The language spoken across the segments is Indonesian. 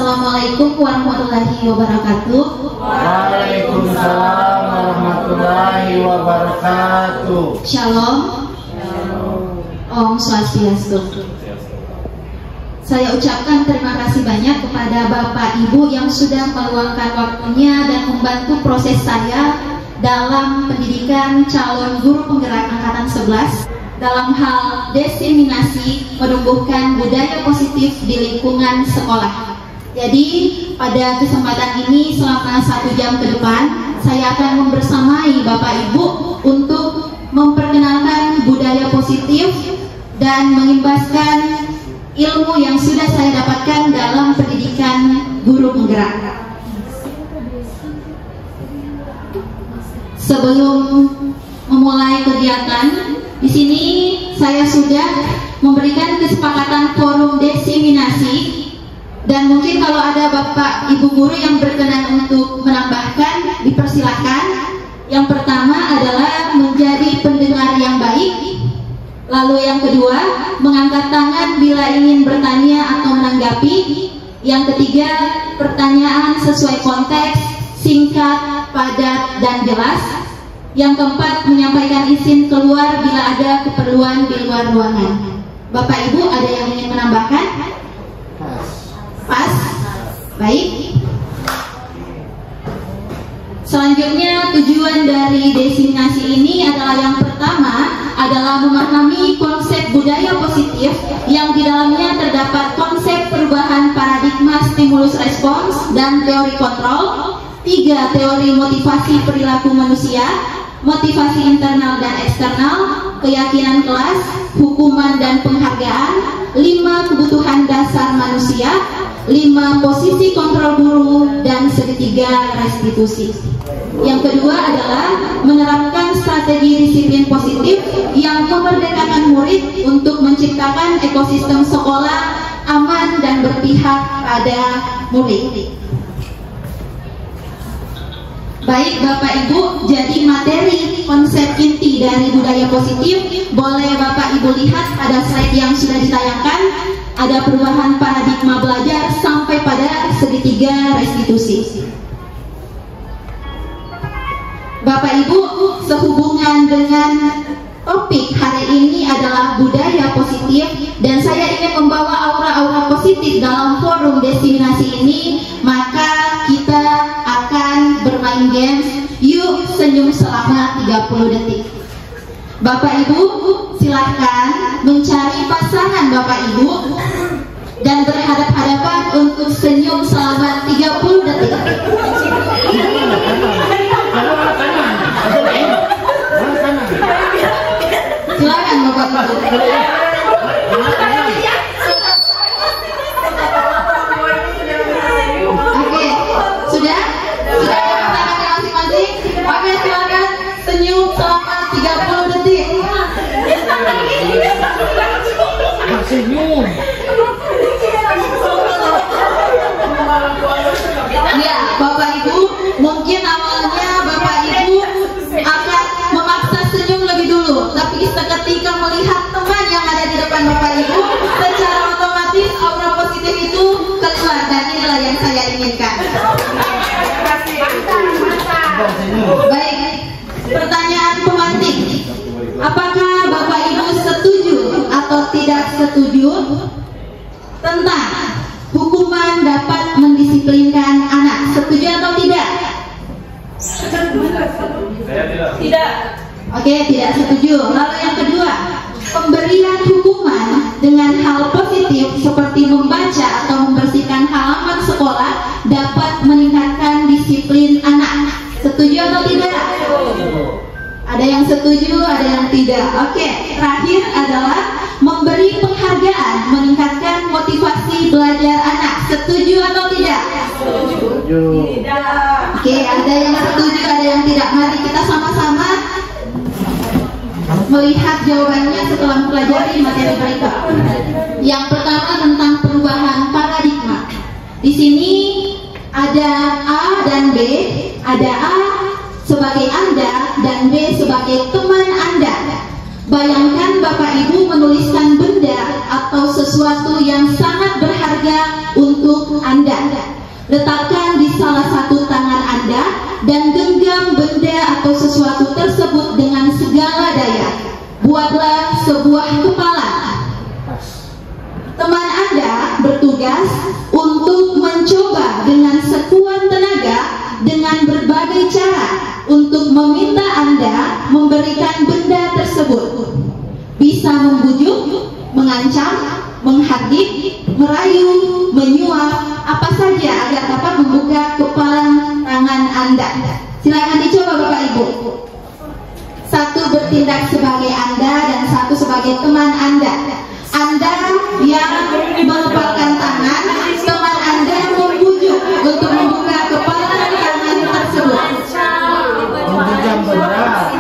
Assalamualaikum warahmatullahi wabarakatuh. Waalaikumsalam warahmatullahi wabarakatuh. Shalom. Om Swastiastu. Saya ucapkan terima kasih banyak kepada Bapak Ibu yang sudah meluangkan waktunya dan membantu proses saya dalam pendidikan calon guru penggerak angkatan 11 dalam hal diseminasi menumbuhkan budaya positif di lingkungan sekolah. Jadi pada kesempatan ini selama 1 jam ke depan saya akan membersamai Bapak Ibu untuk memperkenalkan budaya positif dan mengimbaskan ilmu yang sudah saya dapatkan dalam pendidikan guru penggerak. Sebelum memulai kegiatan, di sini saya sudah memberikan kesepakatan forum diseminasi, dan mungkin kalau ada Bapak Ibu guru yang berkenan untuk menambahkan, dipersilakan. Yang pertama adalah menjadi pendengar yang baik. Lalu yang kedua, mengangkat tangan bila ingin bertanya atau menanggapi. Yang ketiga, pertanyaan sesuai konteks, singkat, padat, dan jelas. Yang keempat, menyampaikan izin keluar bila ada keperluan di luar ruangan. Bapak Ibu ada yang ingin menambahkan? Pas? Baik. Selanjutnya tujuan dari diseminasi ini adalah yang pertama adalah memahami konsep budaya positif yang di dalamnya terdapat konsep perubahan paradigma stimulus respons dan teori kontrol, 3 teori motivasi perilaku manusia, motivasi internal dan eksternal, keyakinan kelas, hukuman dan penghargaan, 5 kebutuhan dasar manusia, 5 posisi kontrol guru, dan segitiga restitusi. Yang kedua adalah menerapkan strategi disiplin positif yang memerdekakan murid untuk menciptakan ekosistem sekolah aman dan berpihak pada murid. Baik Bapak Ibu, jadi materi konsep inti dari budaya positif boleh Bapak Ibu lihat pada slide yang sudah ditayangkan. Ada perubahan paradigma belajar sampai pada segitiga restitusi. Bapak Ibu, sehubungan dengan topik hari ini adalah budaya positif, dan saya ingin membawa aura-aura positif dalam forum diseminasi ini, maka kita akan bermain games. Yuk senyum selama 30 detik. Bapak Ibu silahkan mencari pasangan Bapak Ibu dan berhadap-hadapan untuk senyum selama 30 detik. Silakan Bapak Ibu. Oke, sudah? Sudah pasangannya masing-masing? Oke, silakan senyum selama 30 detik. Senyum. Ya, Bapak Ibu, mungkin awalnya Bapak Ibu akan memaksa senyum lebih dulu, tapi seketika melihat teman yang ada di depan Bapak Ibu, secara otomatis aura positif itu keluar, dan inilah yang saya inginkan. Baik, pertanyaan pemantik. Apakah Bapak Ibu setuju atau tidak setuju tentang hukuman dapat mendisiplinkan anak? Setuju atau tidak? Tidak. Oke, tidak setuju. Lalu yang kedua, pemberian hukuman dengan hal positif seperti membaca atau membersihkan halaman sekolah dapat meningkatkan disiplin anak. Setuju atau tidak? Ada yang setuju, ada yang tidak. Oke, terakhir adalah memberi penghargaan meningkatkan motivasi belajar anak. Setuju atau tidak? Setuju. Tidak. Oke, ada yang setuju, ada yang tidak. Mari kita sama-sama melihat jawabannya setelah mempelajari materi berikut. Yang pertama tentang perubahan paradigma. Di sini ada A dan B. Ada A sebagai Anda dan B sebagai teman Anda. Bayangkan Bapak Ibu menuliskan benda atau sesuatu yang sangat berharga untuk Anda. Letakkan di salah satu tangan Anda dan genggam benda atau sesuatu tersebut dengan segala daya. Buatlah sebuah kepalan. Teman Anda bertugas untuk mencoba dengan sekuat tenaga dengan berbagai cara untuk meminta Anda memberikan benda tersebut. Bisa membujuk, mengancam, menghardik, merayu, menyuap, apa saja agar dapat membuka kepalan tangan Anda. Silakan dicoba Bapak Ibu. Satu bertindak sebagai Anda dan satu sebagai teman Anda. Anda yang melepaskan tangan, teman Anda membujuk untuk membuka kepalan tangan tersebut. Menggengam benda.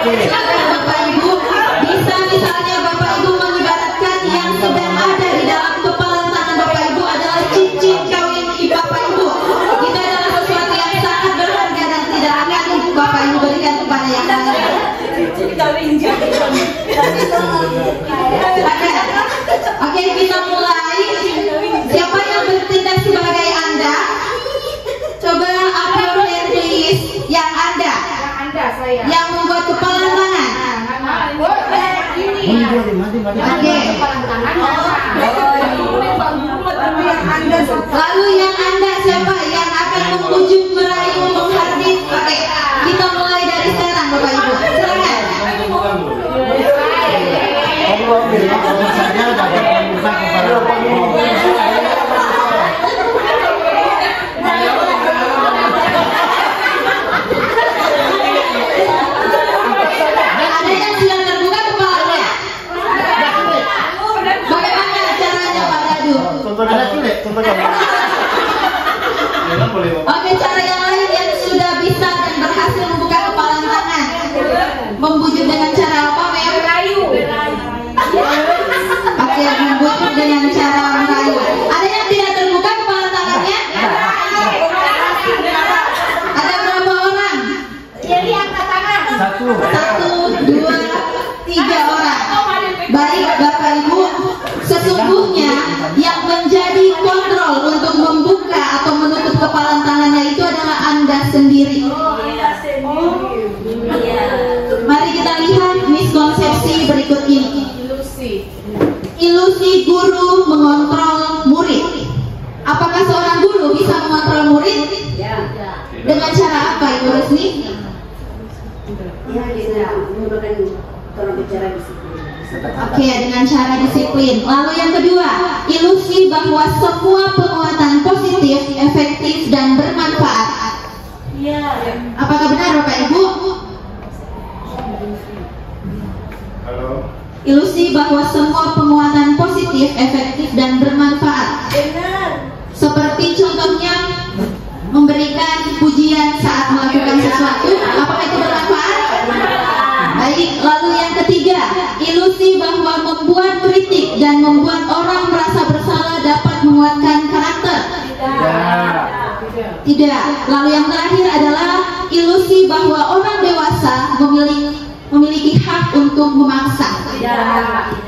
Silakan Bapak Ibu, bisa misalnya Bapak Ibu mengibaratkan yang sedang ada di dalam kepalan tangan Bapak Ibu adalah cincin kawin Bapak Ibu. Itu adalah sesuatu yang sangat berharga dan tidak akan Bapak Ibu berikan kepada yang lain. Oke, kita mulai. Siapa yang bertindak sebagai Anda? Coba upload please yang Anda. Yang membuat kepalan tangan. Oke. Lalu yang Anda siapa yang akan membujuk, merayu, menghardik? Oke, kita mulai dari sekarang Bapak Ibu. Silakan. Kalau saja dapat membuka kepada Ada yang sedang terbuka kepalanya. Bagaimana caranya Pak Dadu? Oke, cara yang lain yang sudah bisa dan berhasil membuka kepalan tangan. Membujuk dengan cara apa, Mem? Oke, membujuk dengan cara merayu. Ada yang tidak terbuka kepalan tangannya? Ada berapa orang? satu. 1, 2, 3 orang. Baik Bapak Ibu, sesungguhnya yang menjadi kontrol untuk membuka atau menutup kepalan tangannya itu adalah Anda sendiri. Mari kita lihat miskonsepsi berikut ini. Ilusi guru mengontrol murid. Apakah seorang guru bisa mengontrol murid? Dengan cara apa Ibu Resni? Oke, dengan cara disiplin. Lalu yang kedua, ilusi bahwa semua penguatan positif, efektif dan bermanfaat. Apakah benar Bapak Ibu? Halo. Ilusi bahwa semua penguatan positif, efektif dan bermanfaat. Seperti contohnya memberikan pujian saat melakukan sesuatu, apakah itu bermanfaat? Baik, lalu yang ketiga, ilusi bahwa membuat kritik dan membuat orang merasa bersalah dapat menguatkan karakter. Tidak. Lalu yang terakhir adalah ilusi bahwa orang dewasa memiliki hak untuk memaksa.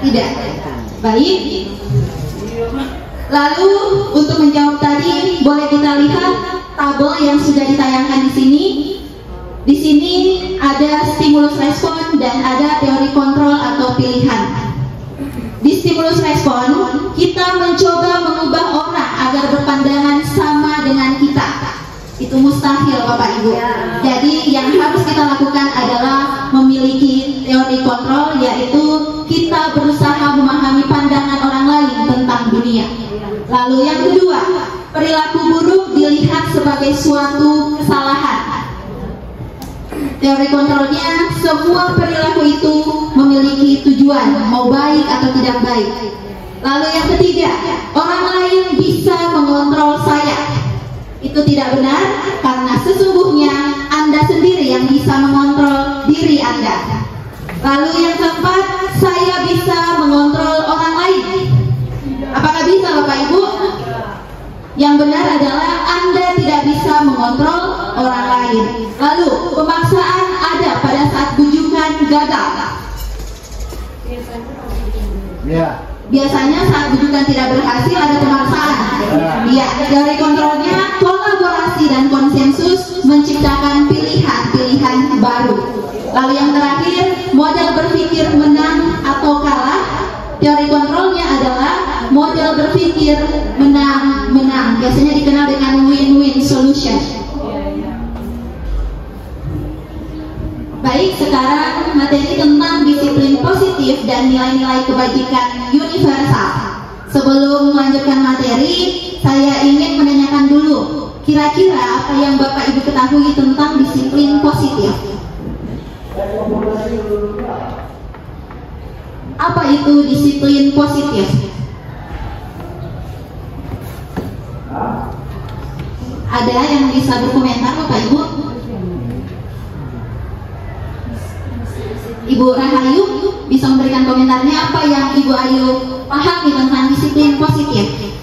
Tidak. Baik. Lalu untuk menjawab tadi, boleh kita lihat tabel yang sudah ditayangkan di sini. Di sini ada stimulus respon dan ada teori kontrol atau pilihan. Di stimulus respon, kita mencoba mengubah orang agar berpandangan sama dengan kita. Itu mustahil Bapak Ibu. Jadi yang harus kita lakukan adalah memiliki teori kontrol, yaitu kita berusaha memahami pandangan orang lain tentang dunia. Lalu yang kedua, perilaku buruk dilihat sebagai suatu kesalahan. Teori kontrolnya, semua perilaku itu memiliki tujuan, mau baik atau tidak baik. Lalu yang ketiga, orang lain bisa mengontrol saya. Itu tidak benar, karena sesungguhnya Anda sendiri yang bisa mengontrol diri Anda. Lalu yang keempat, saya bisa mengontrol orang lain. Apakah bisa Bapak Ibu? Yang benar adalah Anda tidak bisa mengontrol orang lain. Lalu pemaksaan ada pada saat bujukan gagal. Biasanya saat rujukan tidak berhasil ada pemaksaan. Ya, teori kontrolnya kolaborasi dan konsensus menciptakan pilihan-pilihan baru. Lalu yang terakhir, model berpikir menang atau kalah. Teori kontrolnya adalah model berpikir menang-menang. Biasanya dikenal dengan win-win solution. Baik, sekarang materi tentang disiplin positif dan nilai-nilai kebajikan universal. Sebelum melanjutkan materi, saya ingin menanyakan dulu, kira-kira apa yang Bapak Ibu ketahui tentang disiplin positif? Apa itu disiplin positif? Ada yang bisa berkomentar, Bapak Ibu? Ibu Rahayu bisa memberikan komentarnya, apa yang Ibu Ayu pahami tentang disiplin positif?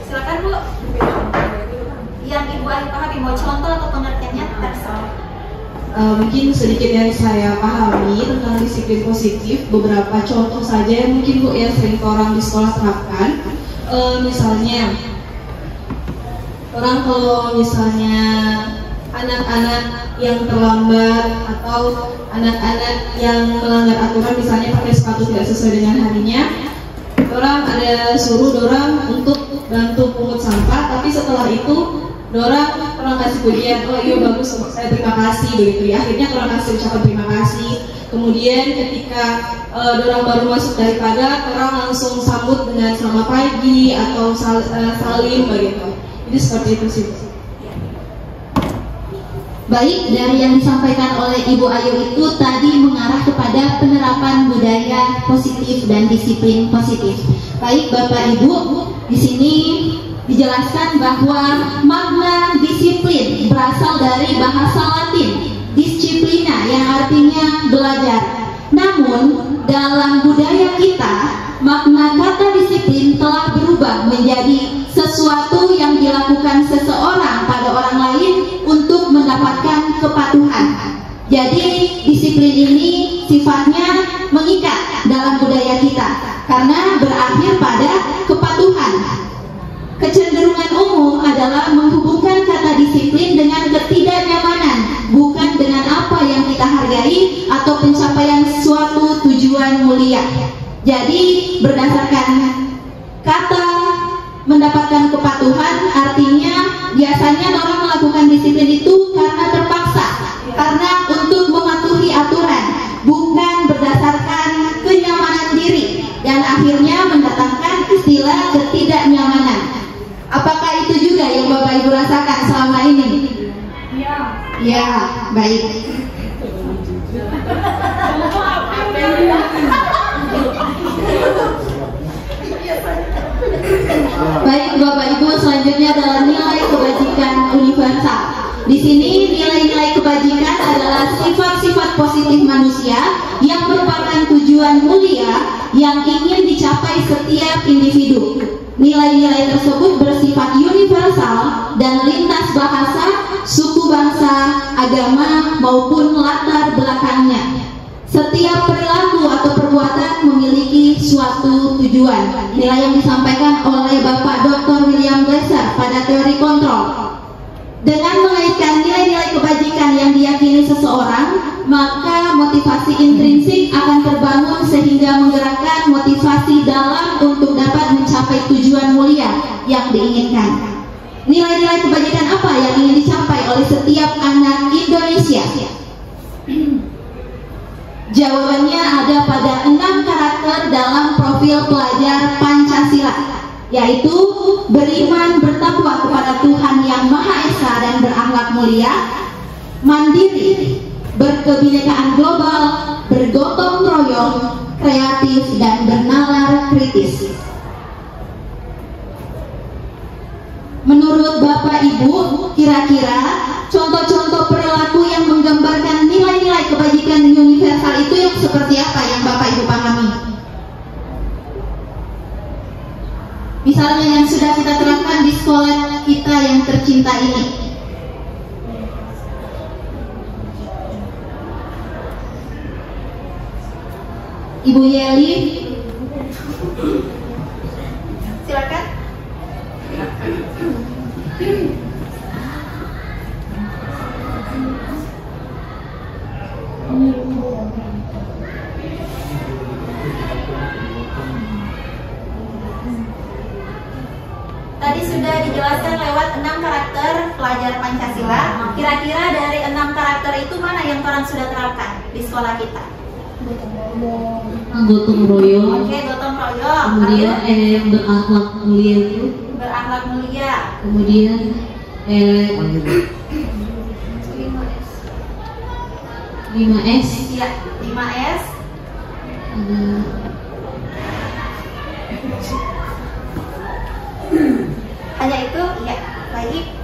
Silakan Bu. Yang Ibu Ayu pahami, mau contoh atau pengertiannya terserah. Mungkin sedikit yang saya pahami tentang disiplin positif, beberapa contoh saja yang mungkin Bu ya sering orang di sekolah terapkan. Misalnya orang kalau misalnya anak-anak yang terlambat atau anak-anak yang melanggar aturan, misalnya pakai sepatu tidak sesuai dengan harinya, orang ada suruh dorang untuk bantu pungut sampah, tapi setelah itu dorang kasih pujian, oh iya bagus, saya terima kasih begitu ya. Akhirnya dorang kasih ucapan terima kasih. Kemudian ketika dorang baru masuk dari pagar, orang langsung sambut dengan selamat pagi atau salim begitu. Jadi seperti itu sih. Baik, dari yang disampaikan oleh Ibu Ayu itu tadi mengarah kepada penerapan budaya positif dan disiplin positif. Baik Bapak Ibu, di sini dijelaskan bahwa makna disiplin berasal dari bahasa Latin disciplina yang artinya belajar. Namun dalam budaya kita, makna kata disiplin telah berubah menjadi sesuatu yang dilakukan seseorang pada orang lain untuk mendapatkan kepatuhan. Jadi disiplin ini sifatnya mengikat dalam budaya kita karena berakhir pada kepatuhan. Kecenderungan umum adalah menghubungkan kata disiplin dengan ketidaknyamanan, bukan dengan apa yang kita hargai atau pencapaian suatu tujuan mulia. Jadi berdasarkan kata mendapatkan kepatuhan, artinya biasanya orang melakukan disiplin itu karena terpaksa, karena untuk mematuhi aturan, bukan berdasarkan kenyamanan diri, dan akhirnya mendatangkan istilah ketidaknyamanan. Apakah itu juga yang Bapak Ibu rasakan selama ini? Ya. Ya, baik. Baik Bapak Ibu, selanjutnya adalah nilai kebajikan universal. Di sini nilai-nilai kebajikan adalah sifat-sifat positif manusia yang merupakan tujuan mulia yang ingin dicapai setiap individu. Nilai-nilai tersebut bersifat universal dan lintas bahasa, suku bangsa, agama, maupun latar belakangnya. Setiap perilaku atau perbuatan memiliki suatu tujuan. Nilai yang disampaikan oleh Bapak Dr. William Glasser pada teori kontrol. Dengan mengaitkan nilai-nilai kebajikan yang diyakini seseorang, maka motivasi intrinsik akan terbangun sehingga menggerakkan motivasi dalam untuk dapat mencapai tujuan mulia yang diinginkan. Nilai-nilai kebajikan apa yang ingin dicapai oleh setiap anak Indonesia? Jawabannya ada pada 6 karakter dalam profil pelajar Pancasila, yaitu beriman bertakwa kepada Tuhan Yang Maha Esa dan berakhlak mulia, mandiri, berkebinekaan global, bergotong royong, kreatif, dan bernalar kritis. Menurut Bapak Ibu, kira-kira contoh-contoh perilaku yang menggambarkan nilai-nilai kebajikan universal itu yang seperti apa yang Bapak Ibu pahami? hal yang sudah kita terapkan di sekolah kita yang tercinta ini. Ibu Yeli, silakan. Tadi sudah dijelaskan lewat 6 karakter pelajar Pancasila. Kira-kira dari 6 karakter itu mana yang orang sudah terapkan di sekolah kita? Gotong royong. Oke, gotong royong. Kemudian berakhlak mulia itu. Berakhlak mulia. Kemudian 5S. Iya, 5S. Hanya itu, iya. Baik.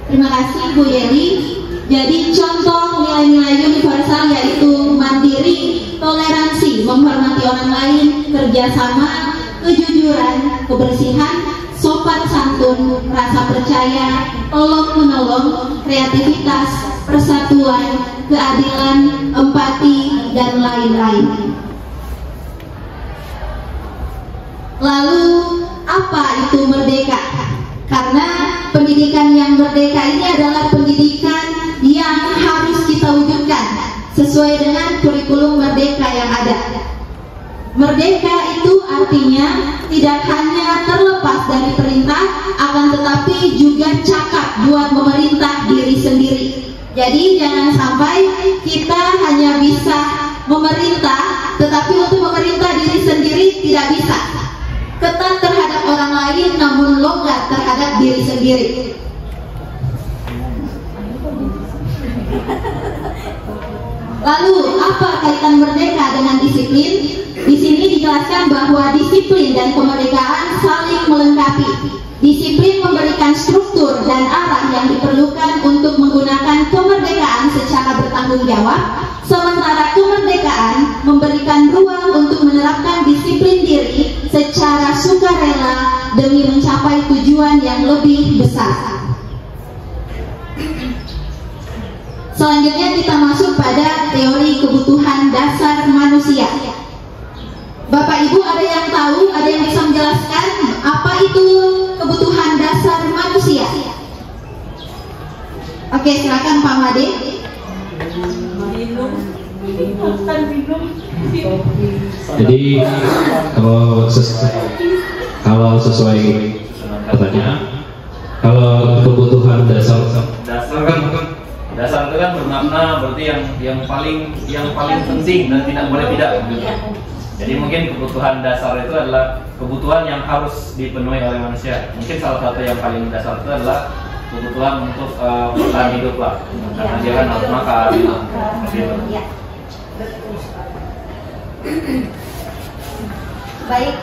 Terima kasih Bu Yeli. Jadi contoh nilai-nilai universal yaitu mandiri, toleransi, menghormati orang lain, kerjasama, kejujuran, kebersihan, sopan santun, rasa percaya, tolong menolong, kreativitas, persatuan, keadilan, empati, dan lain-lain. Lalu apa itu merdeka? Karena pendidikan yang merdeka ini adalah pendidikan yang harus kita wujudkan sesuai dengan kurikulum merdeka yang ada. Merdeka itu artinya tidak hanya terlepas dari perintah, akan tetapi juga cakap buat memerintah diri sendiri. Jadi jangan sampai kita hanya bisa memerintah, tetapi untuk memerintah diri sendiri tidak bisa. Ketat terhadap orang lain namun longgar terhadap diri sendiri. Lalu apa kaitan merdeka dengan disiplin? Di sini dijelaskan bahwa disiplin dan kemerdekaan saling melengkapi. Disiplin memberikan struktur dan arah yang diperlukan untuk menggunakan kemerdekaan secara bertanggung jawab, sementara kemerdekaan memberikan ruang untuk menerapkan disiplin diri secara sukarela demi mencapai tujuan yang lebih besar. Selanjutnya kita masuk pada teori kebutuhan dasar manusia. Bapak Ibu ada yang tahu, ada yang bisa menjelaskan apa itu kebutuhan dasar manusia? Oke, silakan Pak Made. Jadi kalau sesuai pertanyaan, kalau kebutuhan dasar itu kan bermakna berarti yang paling penting dan tidak boleh tidak gitu. Jadi mungkin kebutuhan dasar itu adalah kebutuhan yang harus dipenuhi oleh manusia. Mungkin salah satu yang paling dasar itu adalah kebutuhan untuk bertahan hidup lah, karena dia kan harus makan gitu. Baik.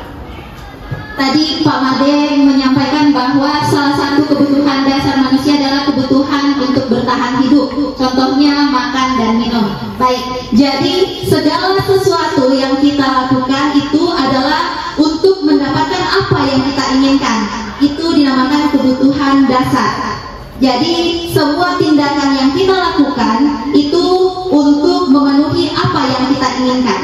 Tadi Pak Made menyampaikan bahwa salah satu kebutuhan dasar manusia adalah kebutuhan untuk bertahan hidup. Contohnya makan dan minum. Baik, jadi segala sesuatu yang kita lakukan itu adalah untuk mendapatkan apa yang kita inginkan. Itu dinamakan kebutuhan dasar. Jadi semua tindakan yang kita lakukan itu untuk memenuhi apa yang kita inginkan.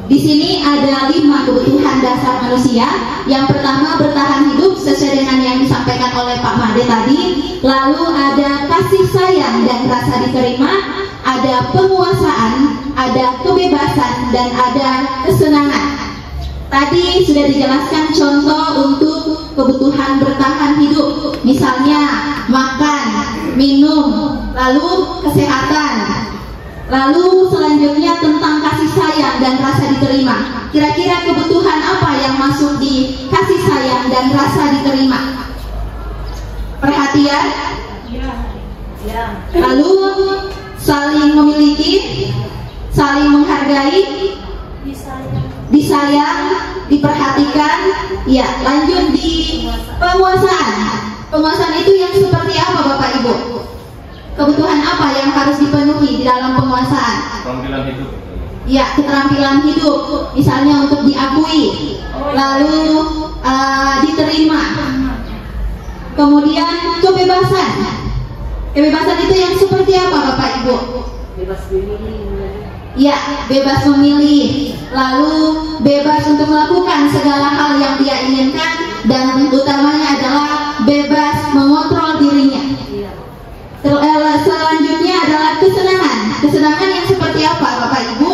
Di sini ada 5 kebutuhan dasar manusia. Yang pertama bertahan hidup sesuai dengan yang disampaikan oleh Pak Made tadi. Lalu ada kasih sayang dan rasa diterima, ada penguasaan, ada kebebasan, dan ada kesenangan. Tadi sudah dijelaskan contoh untuk kebutuhan bertahan hidup, misalnya makan, minum, lalu kesehatan. Lalu selanjutnya tentang kasih sayang dan rasa diterima. Kira-kira kebutuhan apa yang masuk di kasih sayang dan rasa diterima? Perhatian. Lalu saling memiliki, saling menghargai, disayang, diperhatikan. Ya, lanjut di penguasaan. Penguasaan itu yang seperti apa Bapak Ibu? Kebutuhan apa yang harus dipenuhi di dalam penguasaan? Keterampilan hidup. Ya, keterampilan hidup, misalnya untuk diakui, lalu diterima. Kemudian kebebasan. Kebebasan itu yang seperti apa, Bapak Ibu? Bebas memilih. Ya, bebas memilih, lalu bebas untuk melakukan segala hal yang dia inginkan, dan utamanya adalah bebas mengontrol dirinya. Selanjutnya adalah kesenangan. Kesenangan yang seperti apa, Bapak Ibu?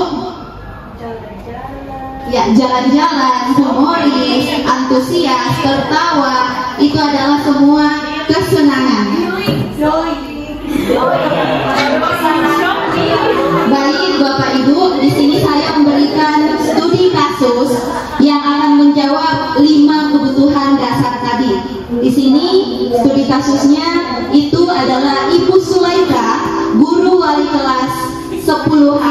Ya, jalan-jalan, humoris, antusias, tertawa, itu adalah semua kesenangan. Baik, Bapak Ibu, di sini saya memberikan studi kasus yang akan menjawab 5 kebutuhan dasar tadi. Di sini studi kasusnya itu adalah Ibu Sulaika, guru wali kelas 10H,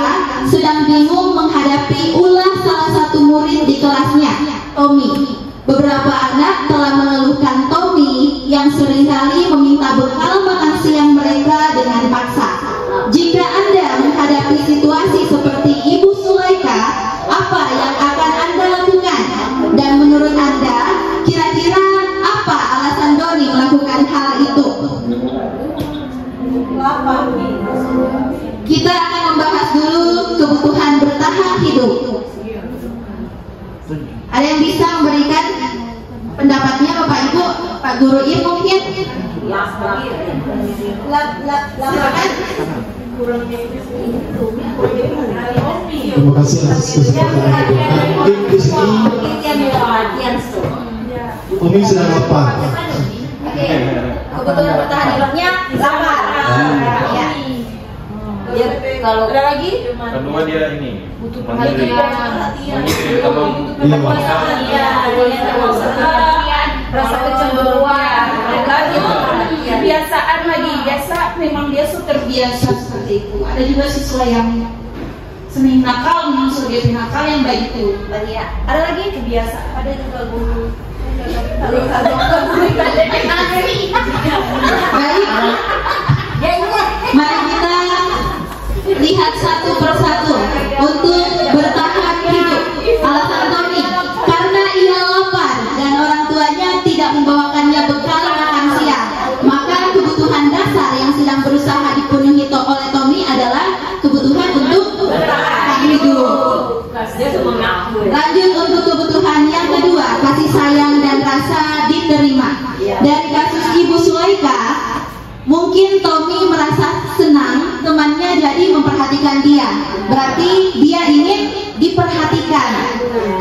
sedang bingung menghadapi ulah salah satu murid di kelasnya, Tommy. Beberapa anak telah mengeluhkan Tommy yang seringkali meminta bekal makan siang mereka dengan paksa. Jika Anda menghadapi situasi seperti Ibu Sulaika, apa yang akan Anda lakukan? Dan menurut Anda, kira-kira apa alasan Doni melakukan hal itu? Kita akan membahas dulu kebutuhan bertahan hidup. Ada yang bisa memberikan pendapatnya, Bapak Ibu? Pak Guru Ir mungkin? Silakan. Terima kasih atas kesempatan yang diberikan. Mungkin di sini Umi sedang apa? Oke, kebutuhan bertahan hidupnya lapar. Ya. Dia kalau ada lagi? Kedua dia ini Butuh mandiri. perhatian. Rasa kecemburuan, kebiasaan lagi, memang dia sudah terbiasa seperti itu. Ada juga siswa yang sering nakal, memang sudah dia nakal yang baik itu. Ya. Ada lagi kebiasaan, ada juga guru. Baik, mari kita lihat satu persatu untuk bertahan hidup. Alasan Tommy, karena ia lapar dan orang tuanya tidak membawakannya bekal makan siang. Maka kebutuhan dasar yang sedang berusaha dipenuhi oleh Tommy adalah kebutuhan untuk bertahan hidup. Lanjut untuk kebutuhan yang kedua, kasih sayang dan rasa diterima. Dari kasus Ibu Sulaika, mungkin Tommy merasa senang temannya jadi memperhatikan dia. Berarti dia ingin diperhatikan.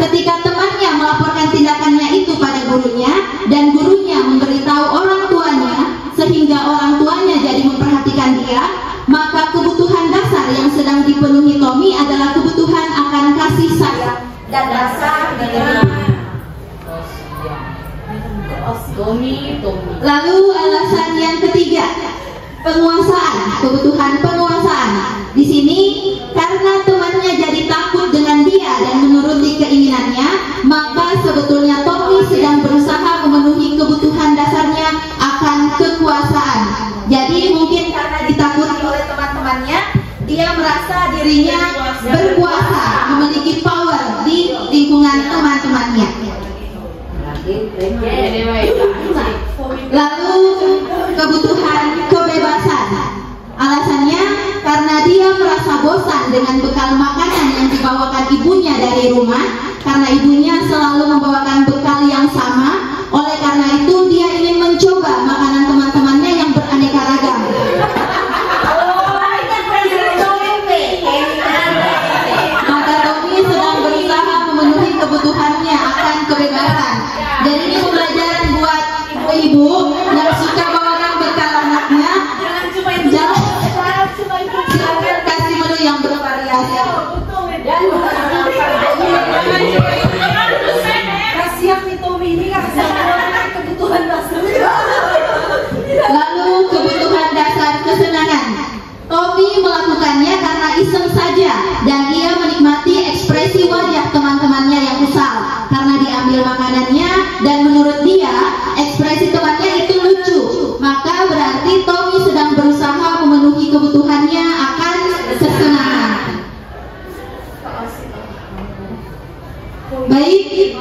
Ketika temannya melaporkan tindakannya itu pada gurunya dan gurunya memberitahu orang tuanya sehingga orang tuanya jadi memperhatikan dia, maka kebutuhan dasar yang sedang dipenuhi Tommy adalah kebutuhan akan kasih sayang Dan rasa Lalu alasan yang ketiga, penguasaan, kebutuhan penguasaan. Di sini karena temannya jadi takut dengan dia dan menuruti keinginannya, maka sebetulnya Tommy sedang berusaha memenuhi kebutuhan dasarnya akan kekuasaan. Jadi mungkin karena ditakuti oleh teman-temannya, dia merasa dirinya berkuasa, memiliki power di lingkungan teman-temannya. Lalu kebutuhan kebebasan. Alasannya karena dia merasa bosan dengan bekal makanan yang dibawakan ibunya dari rumah, karena ibunya selalu membawakan bekal yang sama. Oleh karena itu dia ingin mencoba makanan teman-temannya yang beraneka ragam. Maka Tommy sedang berusaha memenuhi kebutuhannya akan kebebasan. Jadi ini pembelajaran buat ibu-ibu yang suka bawakan bekal anaknya. Jangan silakan kasih menu yang bervariasi. Kasihan nih Tommy ini kebutuhan dasar. Lalu kebutuhan dasar kesenangan. Tommy melakukannya karena iseng saja dan ia menikmati ekspresi wajah teman-temannya yang kesal karena diambil makanannya, dan menurut dia ekspresi temannya itu lucu. Maka berarti Tommy sedang berusaha memenuhi kebutuhannya akan kesenangan.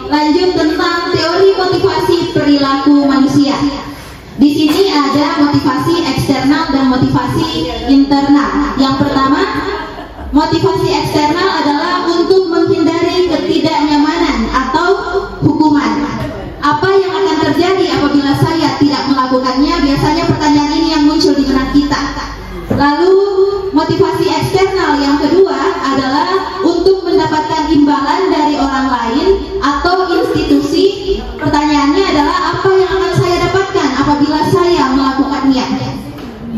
lanjut tentang teori motivasi perilaku manusia. Di sini ada motivasi eksternal dan motivasi internal. Yang pertama, motivasi eksternal adalah untuk menghindari ketidaknyamanan atau hukuman. Apa yang akan terjadi apabila saya tidak melakukannya? Biasanya pertanyaan ini yang muncul di benak kita. Lalu motivasi eksternal yang kedua adalah untuk mendapatkan imbalan dari orang lain atau institusi. Pertanyaannya adalah apa yang akan saya dapatkan apabila saya melakukannya?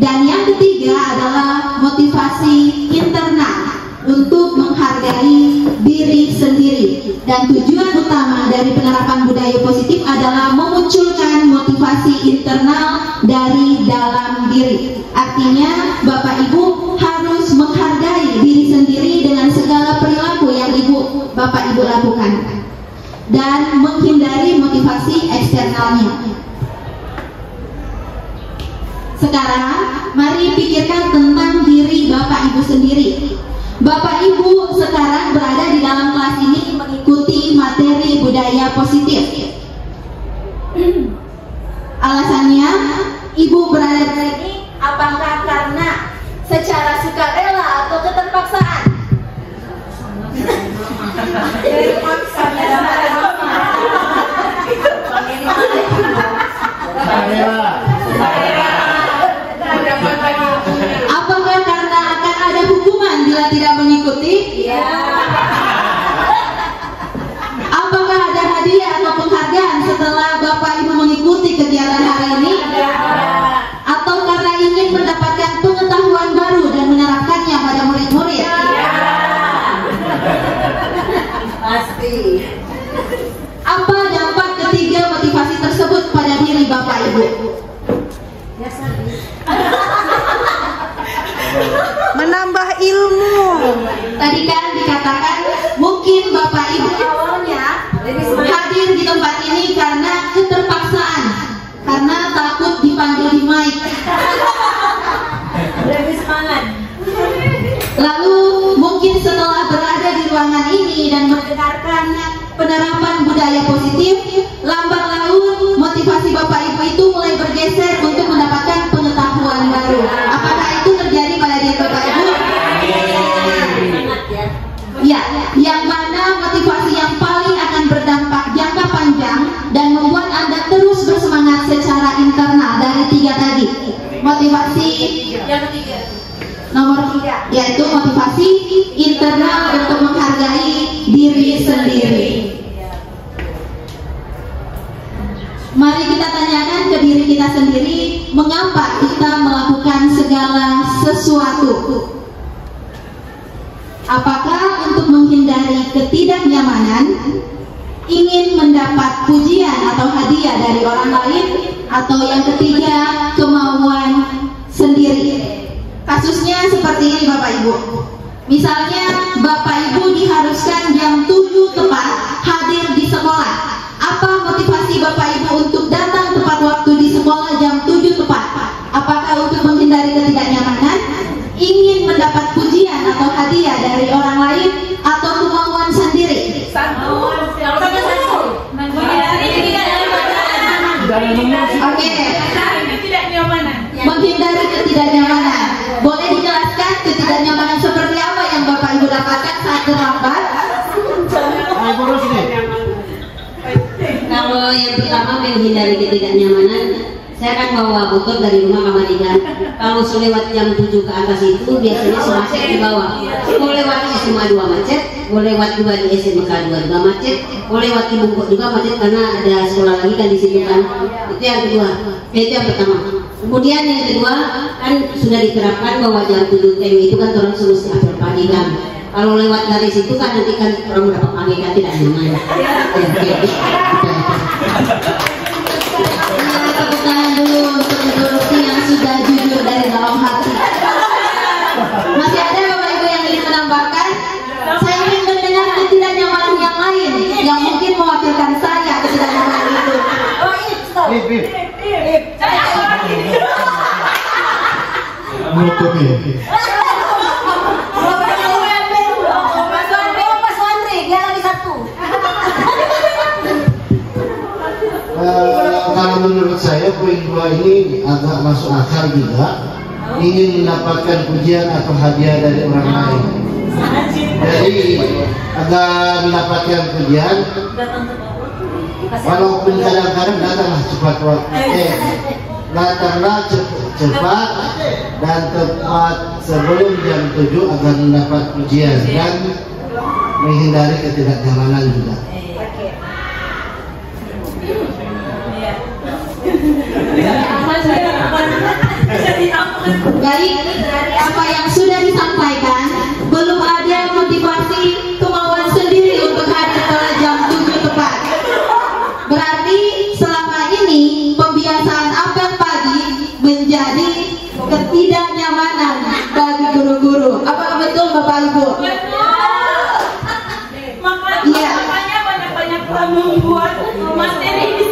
Dan yang ketiga adalah motivasi internal untuk menghargai diri sendiri. Dan tujuan utama dari penerapan budaya positif adalah memunculkan motivasi internal dari dalam diri. Artinya Bapak Ibu harus menghargai diri sendiri dengan segala perilaku yang Bapak Ibu lakukan dan menghindari motivasi eksternalnya. Sekarang mari pikirkan tentang diri Bapak Ibu sendiri. Bapak Ibu sekarang berada di dalam kelas ini mengikuti materi budaya positif. Alasannya Ibu berada di sini Apakah karena secara sukarela atau keterpaksaan? Apakah karena akan ada hukuman bila tidak mengikuti? Iya. Apakah ada hadiah atau penghargaan setelah Bapak Ibu mengikuti kegiatan hari ini? Atau karena ingin mendapatkan pengetahuan baru dan menerapkannya pada murid-murid? Pasti. Apa dampak ketiga motivasi tersebut pada diri Bapak Ibu? Menambah ilmu. Tadi kan dikatakan mungkin Bapak Ibu Awalnya hadir di tempat ini karena keterpaksaan, karena takut dipanggil di mic. lebih semangat. Lalu mungkin setelah berada di ruangan ini dan mendengarkan penerapan budaya positif, lambat laun motivasi Bapak Ibu itu mulai bergeser untuk mendapatkan pengetahuan baru. Apakah itu terjadi pada diri Bapak Ibu? Ya, yang mana motivasi yang paling akan berdampak jangka panjang dan membuat Anda terus bersemangat secara internal dari tiga tadi. Motivasi Yang ketiga. nomor 3 yaitu motivasi internal untuk menghargai diri sendiri. Mari kita tanyakan ke diri kita sendiri, mengapa kita melakukan segala sesuatu? Apakah untuk menghindari ketidaknyamanan, ingin mendapat pujian atau hadiah dari orang lain, atau yang ketiga kemauan sendiri? Kasusnya seperti ini Bapak Ibu. Misalnya Bapak Ibu diharuskan jam 7 tepat hadir di sekolah. Apa motivasi Bapak Ibu untuk datang tepat waktu di sekolah jam 7 tepat? Apakah untuk menghindari ketidaknyamanan, ingin mendapat pujian atau hadiah dari orang lain, atau kemauan sendiri? Oke. Menghindari ketidaknyamanan. Boleh dijelaskan ketidaknyamanan seperti apa yang Bapak Ibu dapatkan saat terlambat? Kalau yang pertama menghindari ketidaknyamanan, saya kan bawa motor dari rumah ke Marigan. Kalau lewat jam 7 ke atas itu biasanya semacet di bawah. Mau lewat SMA 2 macet, mau lewat juga di SMK 2 juga macet, mau lewat di Bungkuk juga macet karena ada sekolah lagi kan di situ kan. Itu yang kedua. Itu yang pertama. Kemudian yang kedua kan sudah diterapkan bahwa jam 7 TW itu kan orang solusi apel pagi kan. Kalau lewat dari situ kan nanti kan orang dapat pagi kan tidak nyaman. Tepuk tangan dulu untuk Ibu Ruti yang sudah jujur dari dalam hati. Masih ada Bapak Ibu yang ingin menambahkan? Saya ingin mendengar ketidaknyamanan yang lain yang mungkin mewakilkan saya ketidaknyamanan itu. Menghukumi. Mas Wandri, dia lagi satu. Kalau menurut saya poin 2 ini agak masuk akal juga. Ingin mendapatkan pujian atau hadiah dari orang lain. Jadi agar mendapatkan pujian, walaupun kadang-kadang datanglah cepat datanglah cepat dan tepat sebelum jam 7 agar mendapat pujian dan menghindari ketidaknyamanan juga. Baik, apa yang sudah disampaikan, belum ada motivasi kemauan sendiri untuk hadir pada jam 7 tepat. Berarti selama ini pembiasaan apel pagi menjadi ketidaknyamanan bagi guru-guru. Apakah betul Bapak Ibu? Iya. Makanya banyak-banyak membuat materi ini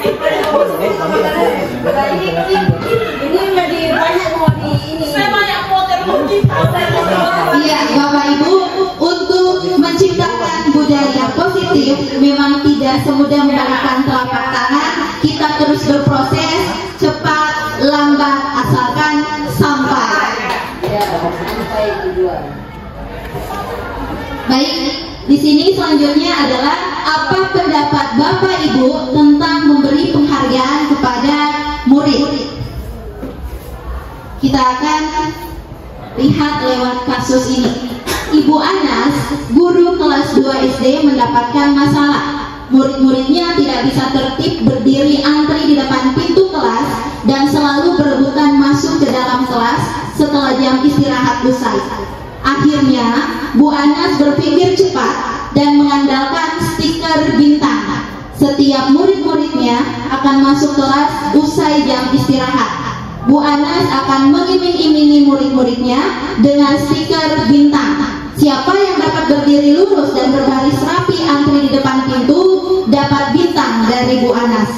menjadi banyak mau di ini. Saya banyak Iya, Bapak Ibu, untuk menciptakan budaya positif memang tidak semudah membalikkan telapak tangan. Kita terus berproses, cepat, lambat, asalkan sampai. Baik, di sini selanjutnya adalah apa pendapat Bapak Ibu tentang memberi penghargaan kepada murid. Kita akan lihat lewat kasus ini. Ibu Anas, guru kelas 2 SD, mendapatkan masalah. Murid-muridnya tidak bisa tertib berdiri antri di depan pintu kelas dan selalu berebutan masuk ke dalam kelas setelah jam istirahat usai. Akhirnya, Bu Anas berpikir cepat dan mengandalkan stiker bintang. Setiap murid-muridnya akan masuk kelas usai jam istirahat. Bu Anas akan mengiming-imingi murid-muridnya dengan stiker bintang. Siapa yang dapat berdiri lurus dan berbaris rapi antri di depan pintu dapat bintang dari Bu Anas.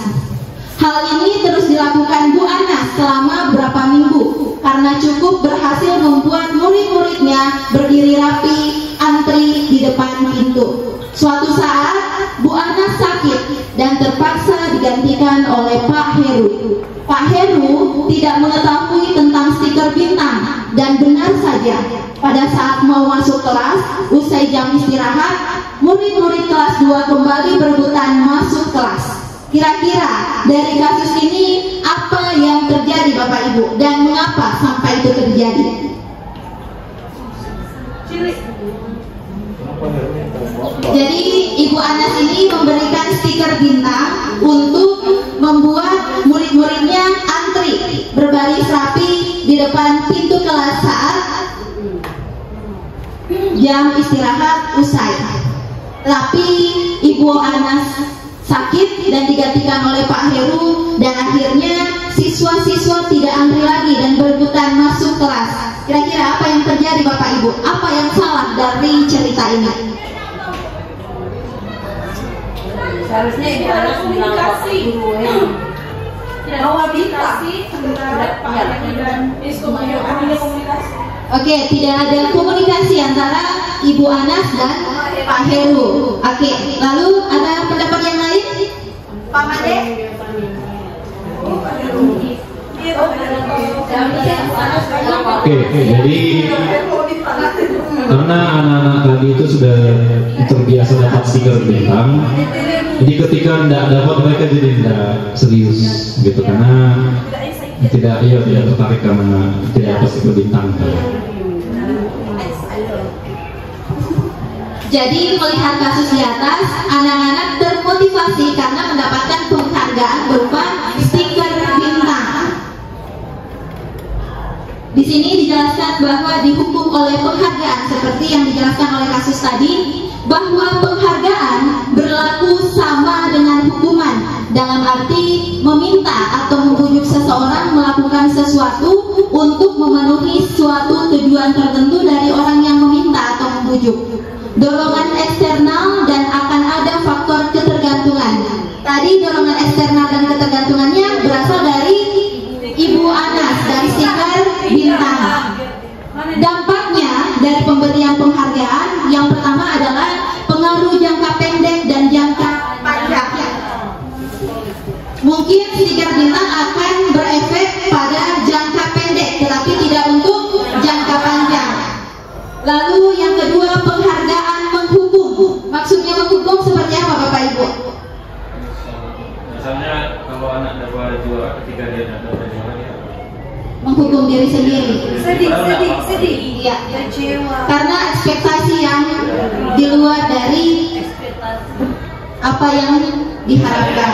Hal ini terus dilakukan Bu Anas selama beberapa minggu karena cukup berhasil membuat murid-muridnya berdiri rapi antri di depan pintu. Suatu saat Bu Anas sakit dan terpaksa digantikan oleh Pak Heru. Pak Heru tidak mengetahui tentang stiker bintang dan benar saja pada saat mau masuk kelas usai jam istirahat, murid-murid kelas 2 kembali berebutan masuk kelas. Kira-kira dari kasus ini apa yang terjadi Bapak Ibu dan mengapa sampai itu terjadi? Jadi Ibu Anas ini memberikan stiker bintang untuk membuat murid-muridnya antri berbaris rapi di depan pintu kelas saat jam istirahat usai. Tapi Ibu Anas sakit dan digantikan oleh Pak Heru dan akhirnya siswa-siswa tidak antri lagi dan berebutan masuk kelas. Kira-kira apa yang terjadi Bapak Ibu? Apa yang salah dari cerita ini? Seharusnya Ibu Anas komunikasi bahwa komunikasi antara Pak Heru dan komunikasi. Oke, tidak ada komunikasi antara Ibu Anas dan Pak Heru. Oke, lalu ada pendapat yang lain? Pak Made? Oke, jadi karena anak-anak tadi itu sudah terbiasa dapat stiker bintang, jadi ketika tidak dapat mereka jadi tidak serius gitu karena tidak tertarik karena tidak dapat stiker bintang. Jadi melihat kasus di atas, anak-anak termotivasi karena mendapatkan penghargaan berupa stiker bintang. Di sini dijelaskan bahwa dihukum oleh penghargaan seperti yang dijelaskan oleh kasus tadi, bahwa penghargaan berlaku sama dengan hukuman dalam arti meminta atau membujuk seseorang melakukan sesuatu untuk memenuhi suatu tujuan tertentu dari orang yang meminta atau membujuk. Dorongan eksternal dan akan ada faktor ketergantungan. Tadi dorongan eksternal dan ketergantungannya berasal dari Ibu Anas dari stiker bintang. Dampaknya dari pemberian penghargaan yang pertama adalah pengaruh jangka pendek dan jangka panjang. Mungkin stiker bintang akan berefek pada jangka pendek, tetapi tidak untuk jangka panjang. Lalu yang kedua, penghargaan menghukum. Maksudnya menghukum seperti apa Bapak Ibu? Misalnya kalau anak dapat juara, ketika dia dapat juara, dia Menghukum diri sendiri. Sedih. Iya. Karena ekspektasi yang di luar dari apa yang diharapkan.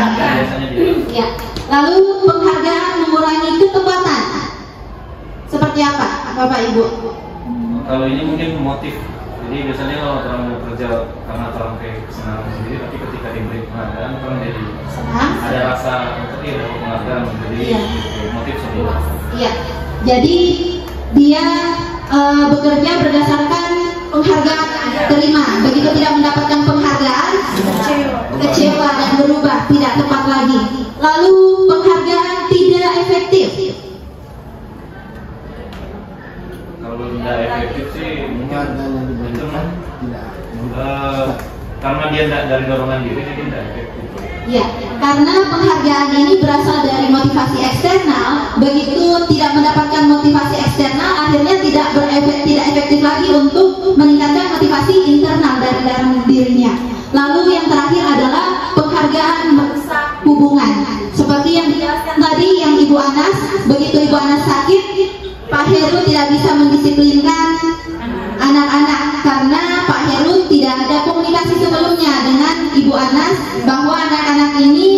Ya. Lalu penghargaan mengurangi ketepatan. Seperti apa, Bapak Ibu? Kalau ini mungkin motif. Jadi biasanya kalau orang mau kerja karena orang kayak kesenangan sendiri, tapi ketika diberi penghargaan orang jadi Senang. ada rasa untuk dapat penghargaan, jadi Iya. motif seperti itu. Iya. Jadi dia bekerja berdasarkan penghargaan terima. Begitu tidak mendapatkan penghargaan, kecewa dan berubah, tidak tepat lagi. Lalu penghargaan tidak efektif. Kalau tidak efektif sih mungkin itu tidak karena dia tidak dari dorongan diri, jadi tidak efektif. Ya, karena penghargaan ini berasal dari motivasi eksternal. Begitu tidak mendapatkan motivasi eksternal, akhirnya tidak efektif lagi untuk meningkatkan motivasi internal dari dalam dirinya. Lalu yang terakhir adalah penghargaan merusak hubungan. Seperti yang dijelaskan tadi yang Ibu Anas, begitu Ibu Anas sakit, Pak Heru tidak bisa mendisiplinkan anak-anak karena Pak Heru tidak ada komunikasi sebelumnya dengan Ibu Anas bahwa anak-anak ini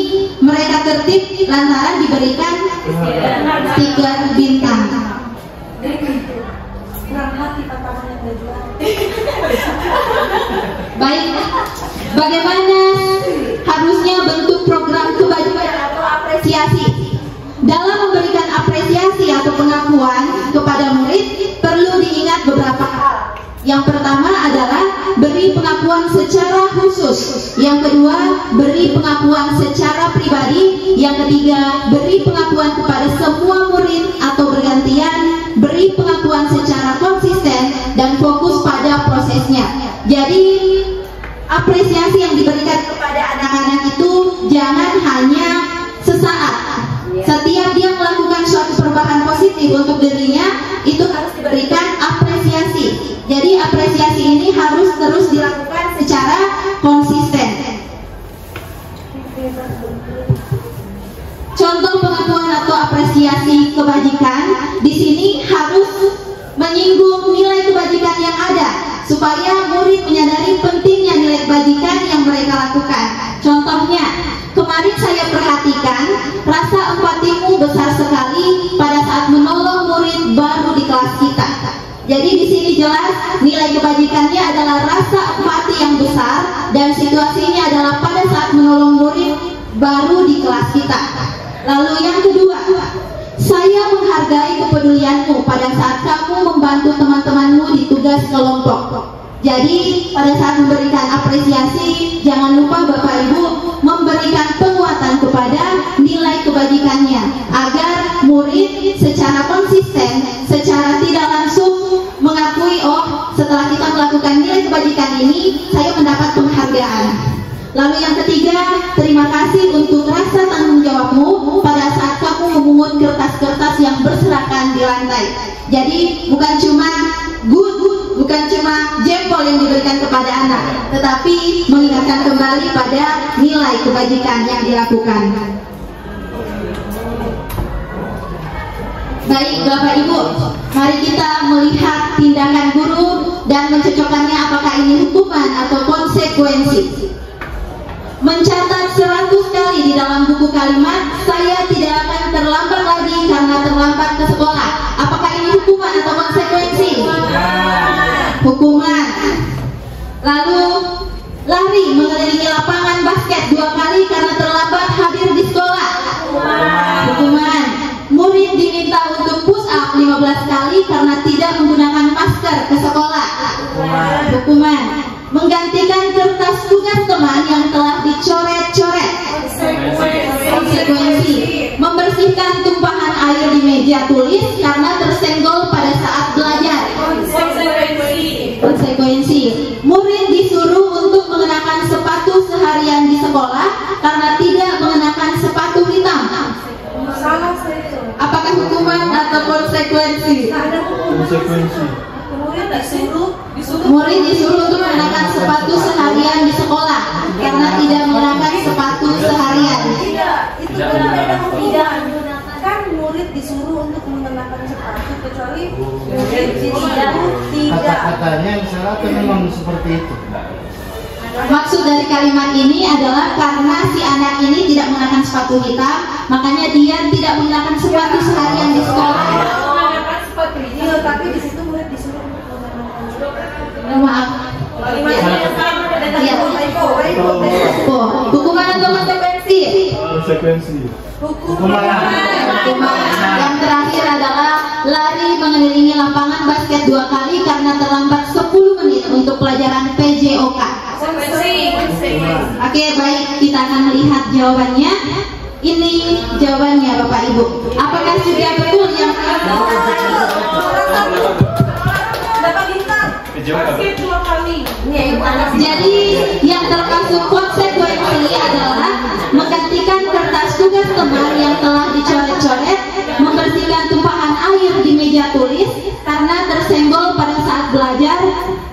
mereka tertib lantaran diberikan stiker bintang. Baik, bagaimana harusnya bentuk program kebajikan atau apresiasi? Dalam memberikan apresiasi atau pengakuan kepada murid, perlu diingat beberapa hal. Yang pertama adalah beri pengakuan secara khusus. Yang kedua, beri pengakuan secara pribadi. Yang ketiga, beri pengakuan kepada semua murid atau bergantian. Beri pengakuan secara konsisten dan fokus pada prosesnya. Jadi, apresiasi yang diberikan kepada anak-anak itu jangan hanya sesaat. Setiap dia melakukan suatu perubahan positif untuk dirinya, itu harus diberikan apresiasi. Jadi apresiasi ini harus terus dilakukan secara konsisten. Contoh pengakuan atau apresiasi kebajikan di sini harus menyinggung nilai kebajikan yang ada, supaya murid menyadari pentingnya nilai kebajikan yang mereka lakukan. Contohnya, kemarin saya perhatikan rasa empatimu besar sekali pada saat menolong murid baru di kelas kita. Jadi di sini jelas nilai kebajikannya adalah rasa empati yang besar dan situasinya adalah pada saat menolong murid baru di kelas kita. Lalu yang kedua, saya menghargai kepedulianmu pada saat kamu membantu teman-temanmu di tugas kelompok. Jadi pada saat memberikan apresiasi, jangan lupa Bapak Ibu memberikan penguatan kepada nilai kebajikannya, agar murid secara konsisten, secara tidak langsung mengakui, oh setelah kita melakukan nilai kebajikan ini, saya mendapat penghargaan. Lalu yang ketiga, terima kasih untuk rasa tanggung jawabmu pada saat kamu memungut kertas-kertas yang berserakan di lantai. Jadi bukan cuma bukan cuma jempol yang diberikan kepada anak, tetapi mengingatkan kembali pada nilai kebajikan yang dilakukan. Baik Bapak Ibu, mari kita melihat tindakan guru dan mencocokkannya apakah ini hukuman atau konsekuensi. Mencatat 100 kali di dalam buku kalimat, saya tidak akan terlambat lagi karena terlambat ke sekolah. Apakah ini hukuman atau konsekuensi? Hukuman. Lalu lari mengelilingi lapangan basket 2 kali karena terlambat hadir di sekolah. Hukuman. Murid diminta untuk push up 15 kali karena tidak menggunakan masker ke sekolah. Hukuman. Menggantikan kertas tugas teman yang telah dicoret-coret. Konsekuensi. Membersihkan tumpahan air di meja tulis karena tersenggol pada saat belajar. Konsekuensi. Murid disuruh untuk mengenakan sepatu seharian di sekolah karena tidak mengenakan sepatu hitam Konsekuensi. Murid disuruh untuk mengenakan sepatu seharian di sekolah karena tidak mengenakan sepatu seharian. Tidak menggunakan Kan murid disuruh untuk mengenakan sepatu kecuali Kata-katanya yang salah kan memang seperti itu. Maksud dari kalimat ini adalah karena si anak ini tidak mengenakan sepatu hitam, makanya dia tidak mengenakan sepatu seharian di sekolah. mengenakan sepatu hijau, tapi di situ murid disuruh untuk mengenakan. Maaf. Ya. Hukuman atau konsekuensi? Konsekuensi. Hukuman yang terakhir adalah lari mengelilingi lapangan basket 2 kali karena terlambat 10 menit untuk pelajaran PJOK. Oke, baik, kita akan melihat jawabannya. Ini jawabannya Bapak Ibu. Apakah sudah betul yang Jadi yang termasuk konsekuensi adalah menggantikan kertas tugas teman yang telah dicoret-coret, membersihkan tumpahan air di meja tulis karena tersenggol pada saat belajar,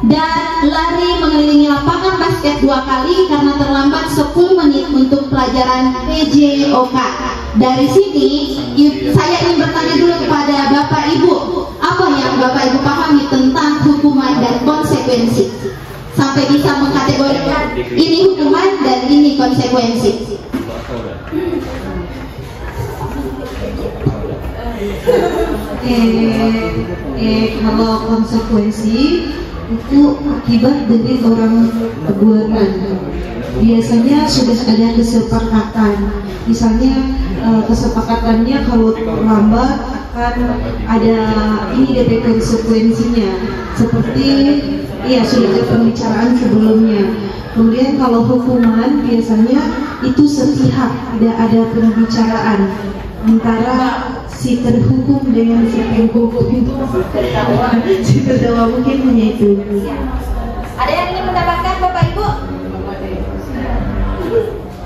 dan lari mengelilingi lapangan basket 2 kali karena terlambat 10 menit untuk pelajaran PJOK. Dari sini saya ingin bertanya dulu kepada Bapak Ibu, apa yang Bapak Ibu pahami tentang hukuman dan konsekuensi sampai bisa mengkategorikan ini hukuman dan ini konsekuensi? Kalau konsekuensi itu akibat dari orang perbuatan. Biasanya sudah ada kesepakatan. Misalnya kesepakatannya kalau terlambat akan ada ini DP konsekuensinya. Seperti ya sudah ada pembicaraan sebelumnya. Kemudian kalau hukuman biasanya itu sepihak, tidak ada pembicaraan antara si terhukum dengan si penghukum. Si terdakwa mungkin hanya itu. Ada yang ingin mendapatkan Bapak Ibu?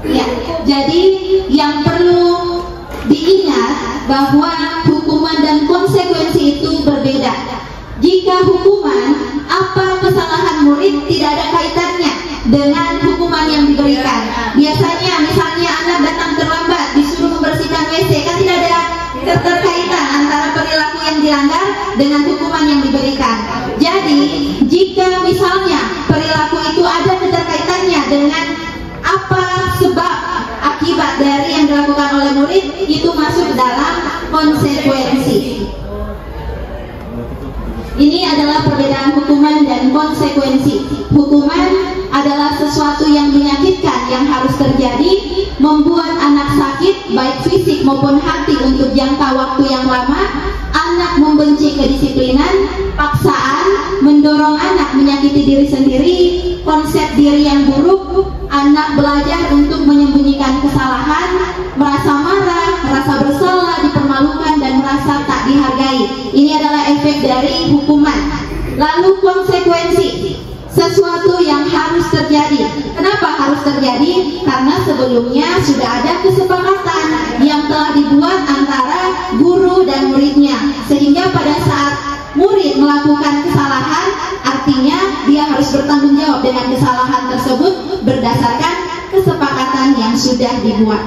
Ya, jadi yang perlu diingat bahwa hukuman dan konsekuensi itu berbeda. Jika hukuman, apa kesalahan murid tidak ada kaitannya dengan hukuman yang diberikan. Biasanya misalnya anak datang terlambat disuruh membersihkan WC, kan tidak ada keterkaitan antara perilaku yang dilanggar dengan hukuman yang diberikan. Jadi jika misalnya perilaku itu ada keterkaitannya dengan apa sebab akibat dari yang dilakukan oleh murid, itu masuk dalam konsekuensi. Ini adalah perbedaan hukuman dan konsekuensi. Hukuman adalah sesuatu yang menyakitkan yang harus terjadi, membuat anak sakit baik fisik maupun hati untuk jangka waktu yang lama. Anak membenci kedisiplinan, paksaan, mendorong anak menyakiti diri sendiri, konsep diri yang buruk. Anak belajar untuk menyembunyikan kesalahan, merasa marah, merasa bersalah, dipermalukan, dan merasa tak dihargai. Ini adalah efek dari hukuman. Lalu konsekuensi, sesuatu yang harus terjadi. Kenapa harus terjadi? Karena sebelumnya sudah ada kesepakatan yang telah dibuat antara guru dan muridnya, sehingga pada saat murid melakukan kesalahan, artinya dia harus bertanggung jawab dengan kesalahan tersebut berdasarkan kesepakatan yang sudah dibuat.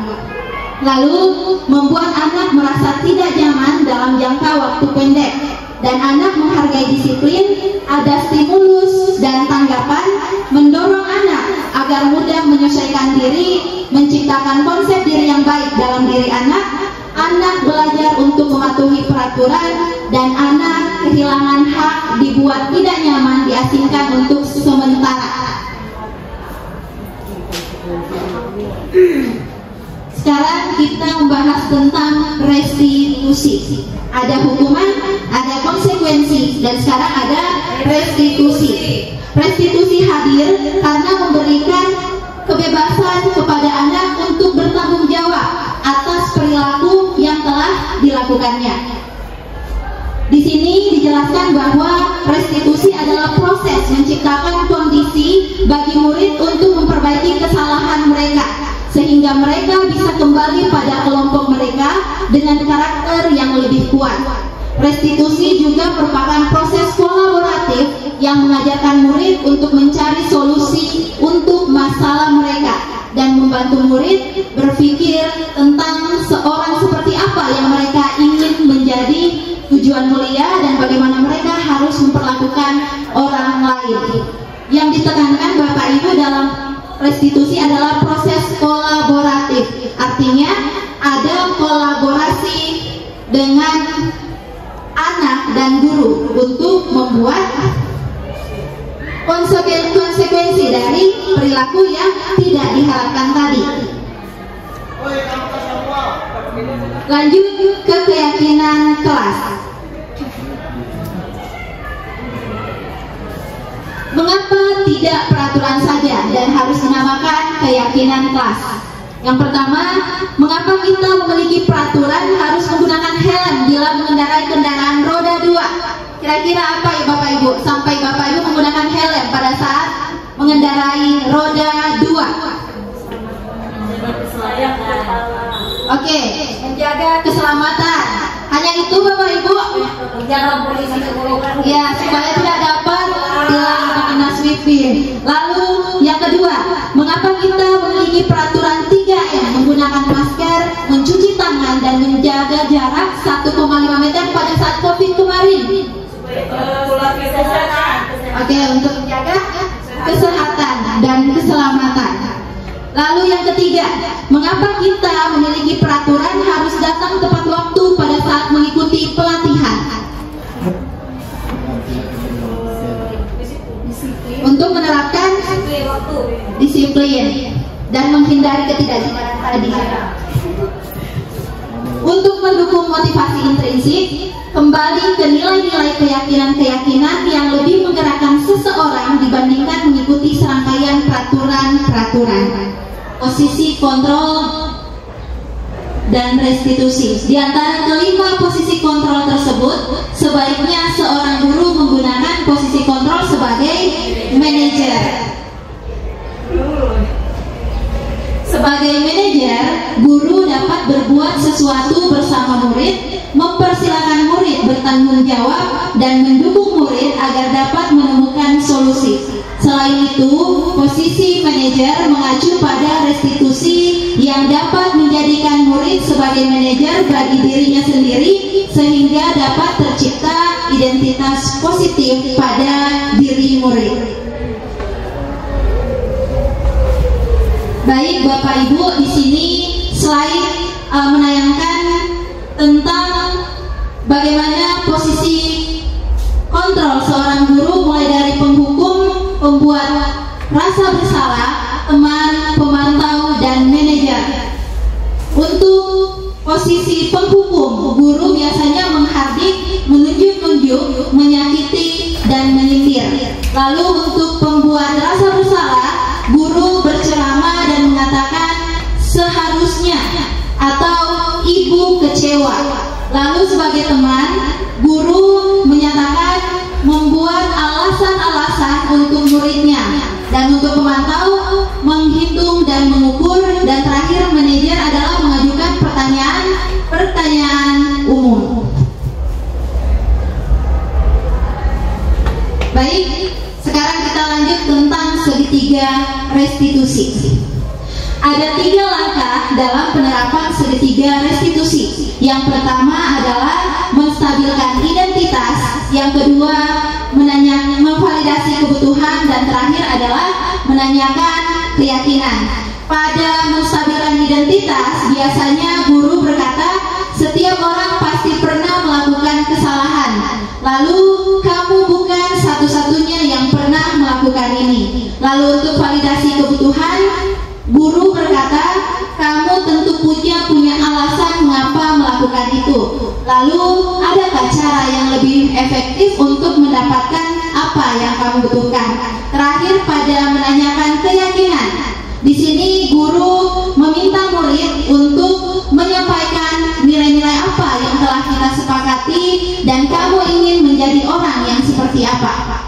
Lalu membuat anak merasa tidak nyaman dalam jangka waktu pendek, dan anak menghargai disiplin, ada stimulus dan tanggapan, mendorong anak agar mudah menyesuaikan diri, menciptakan konsep diri yang baik dalam diri anak. Anak belajar untuk mematuhi peraturan, dan anak kehilangan hak, dibuat tidak nyaman, diasingkan untuk sementara. Sekarang kita membahas tentang restitusi. Ada hukuman, ada konsekuensi, dan sekarang ada restitusi. Restitusi hadir karena memberikan kebebasan kepada anak untuk bertanggung jawab atas perilaku yang telah dilakukannya. Di sini dijelaskan bahwa restitusi adalah proses menciptakan kondisi bagi murid untuk memperbaiki kesalahan mereka, sehingga mereka bisa kembali pada kelompok mereka dengan karakter yang lebih kuat. Restitusi juga merupakan proses kolaboratif yang mengajarkan murid untuk mencari solusi untuk masalah mereka dan membantu murid berpikir tentang seorang seperti apa yang mereka ingin menjadi, tujuan mulia, dan bagaimana mereka harus memperlakukan orang lain. Yang ditekankan Bapak Ibu dalam restitusi adalah proses kolaboratif, artinya ada kolaborasi dengan anak dan guru untuk membuat konsekuensi dari perilaku yang tidak diharapkan tadi. Lanjut ke keyakinan kelas. Mengapa tidak peraturan saja dan harus dinamakan keyakinan kelas? Yang pertama, mengapa kita memiliki peraturan harus menggunakan helm bila mengendarai kendaraan roda 2? Kira-kira apa ya Bapak Ibu? Sampai Bapak Ibu menggunakan helm pada saat mengendarai roda 2. Oke, menjaga keselamatan. Hanya itu Bapak Ibu? Ya, supaya tidak dapat tilang terkena sweeping. Lalu yang kedua, mengapa kita memiliki peraturan 3M, menggunakan masker, mencuci tangan, dan menjaga jarak 1,5 meter pada saat COVID kemarin? Oke, untuk menjaga kesehatan dan keselamatan. Lalu yang ketiga, mengapa kita memiliki peraturan harus datang tepat waktu pada saat mengikuti pelatihan? Untuk menerapkan disiplin dan menghindari ketidakjelasan tadi. Untuk mendukung motivasi intrinsik, kembali ke nilai-nilai keyakinan-keyakinan yang lebih menggerakkan seseorang dibandingkan mengikuti serangkaian peraturan-peraturan. Posisi kontrol dan restitusi. Di antara kelima posisi kontrol tersebut, sebaiknya seorang guru menggunakan posisi kontrol sebagai manajer. Sebagai manajer, guru dapat berbuat sesuatu bersama murid, mempersilahkan murid bertanggung jawab, dan mendukung murid agar dapat menemukan solusi. Selain itu, posisi manajer mengacu pada restitusi yang dapat menjadikan murid sebagai manajer bagi dirinya sendiri sehingga dapat tercipta identitas positif pada diri murid. Baik Bapak Ibu, di sini slide menayangkan tentang bagaimana posisi kontrol seorang guru mulai dari penghukum, pembuat rasa bersalah, teman, pemantau, dan manajer. Untuk posisi penghukum, guru biasanya menghardik, menunjuk-nunjuk, menyakiti, dan menyindir. Lalu untuk pembuat rasa bersalah, guru berceramah dan mengatakan seharusnya atau ibu kecewa. Lalu sebagai teman, guru menyatakan membuat alasan-alasan untuk muridnya, dan untuk pemantau menghitung dan mengukur, dan terakhir manajer adalah mengajukan pertanyaan umum. Baik, sekarang kita lanjut tentang segitiga restitusi. Ada 3 langkah dalam penerapan segitiga restitusi. Yang pertama adalah menstabilkan identitas, yang kedua memvalidasi kebutuhan, dan terakhir adalah menanyakan keyakinan. Pada menstabilkan identitas, biasanya guru berkata, setiap orang pasti pernah melakukan kesalahan. Lalu kamu bukan satu-satunya yang pernah melakukan ini. Lalu untuk validasi kebutuhan, guru berkata, kamu tentu punya alasan mengapa melakukan itu. Lalu adakah cara yang lebih efektif untuk mendapatkan apa yang kamu butuhkan? Terakhir pada menanyakan keyakinan. Di sini guru meminta murid untuk menyampaikan nilai-nilai apa yang telah kita sepakati dan kamu ingin menjadi orang yang seperti apa.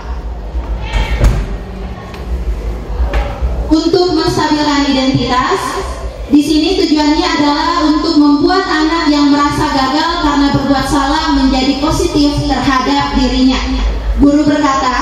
Untuk menstabilkan identitas, di sini tujuannya adalah untuk membuat anak yang merasa gagal karena berbuat salah menjadi menjadi positif terhadap dirinya. Guru berkata,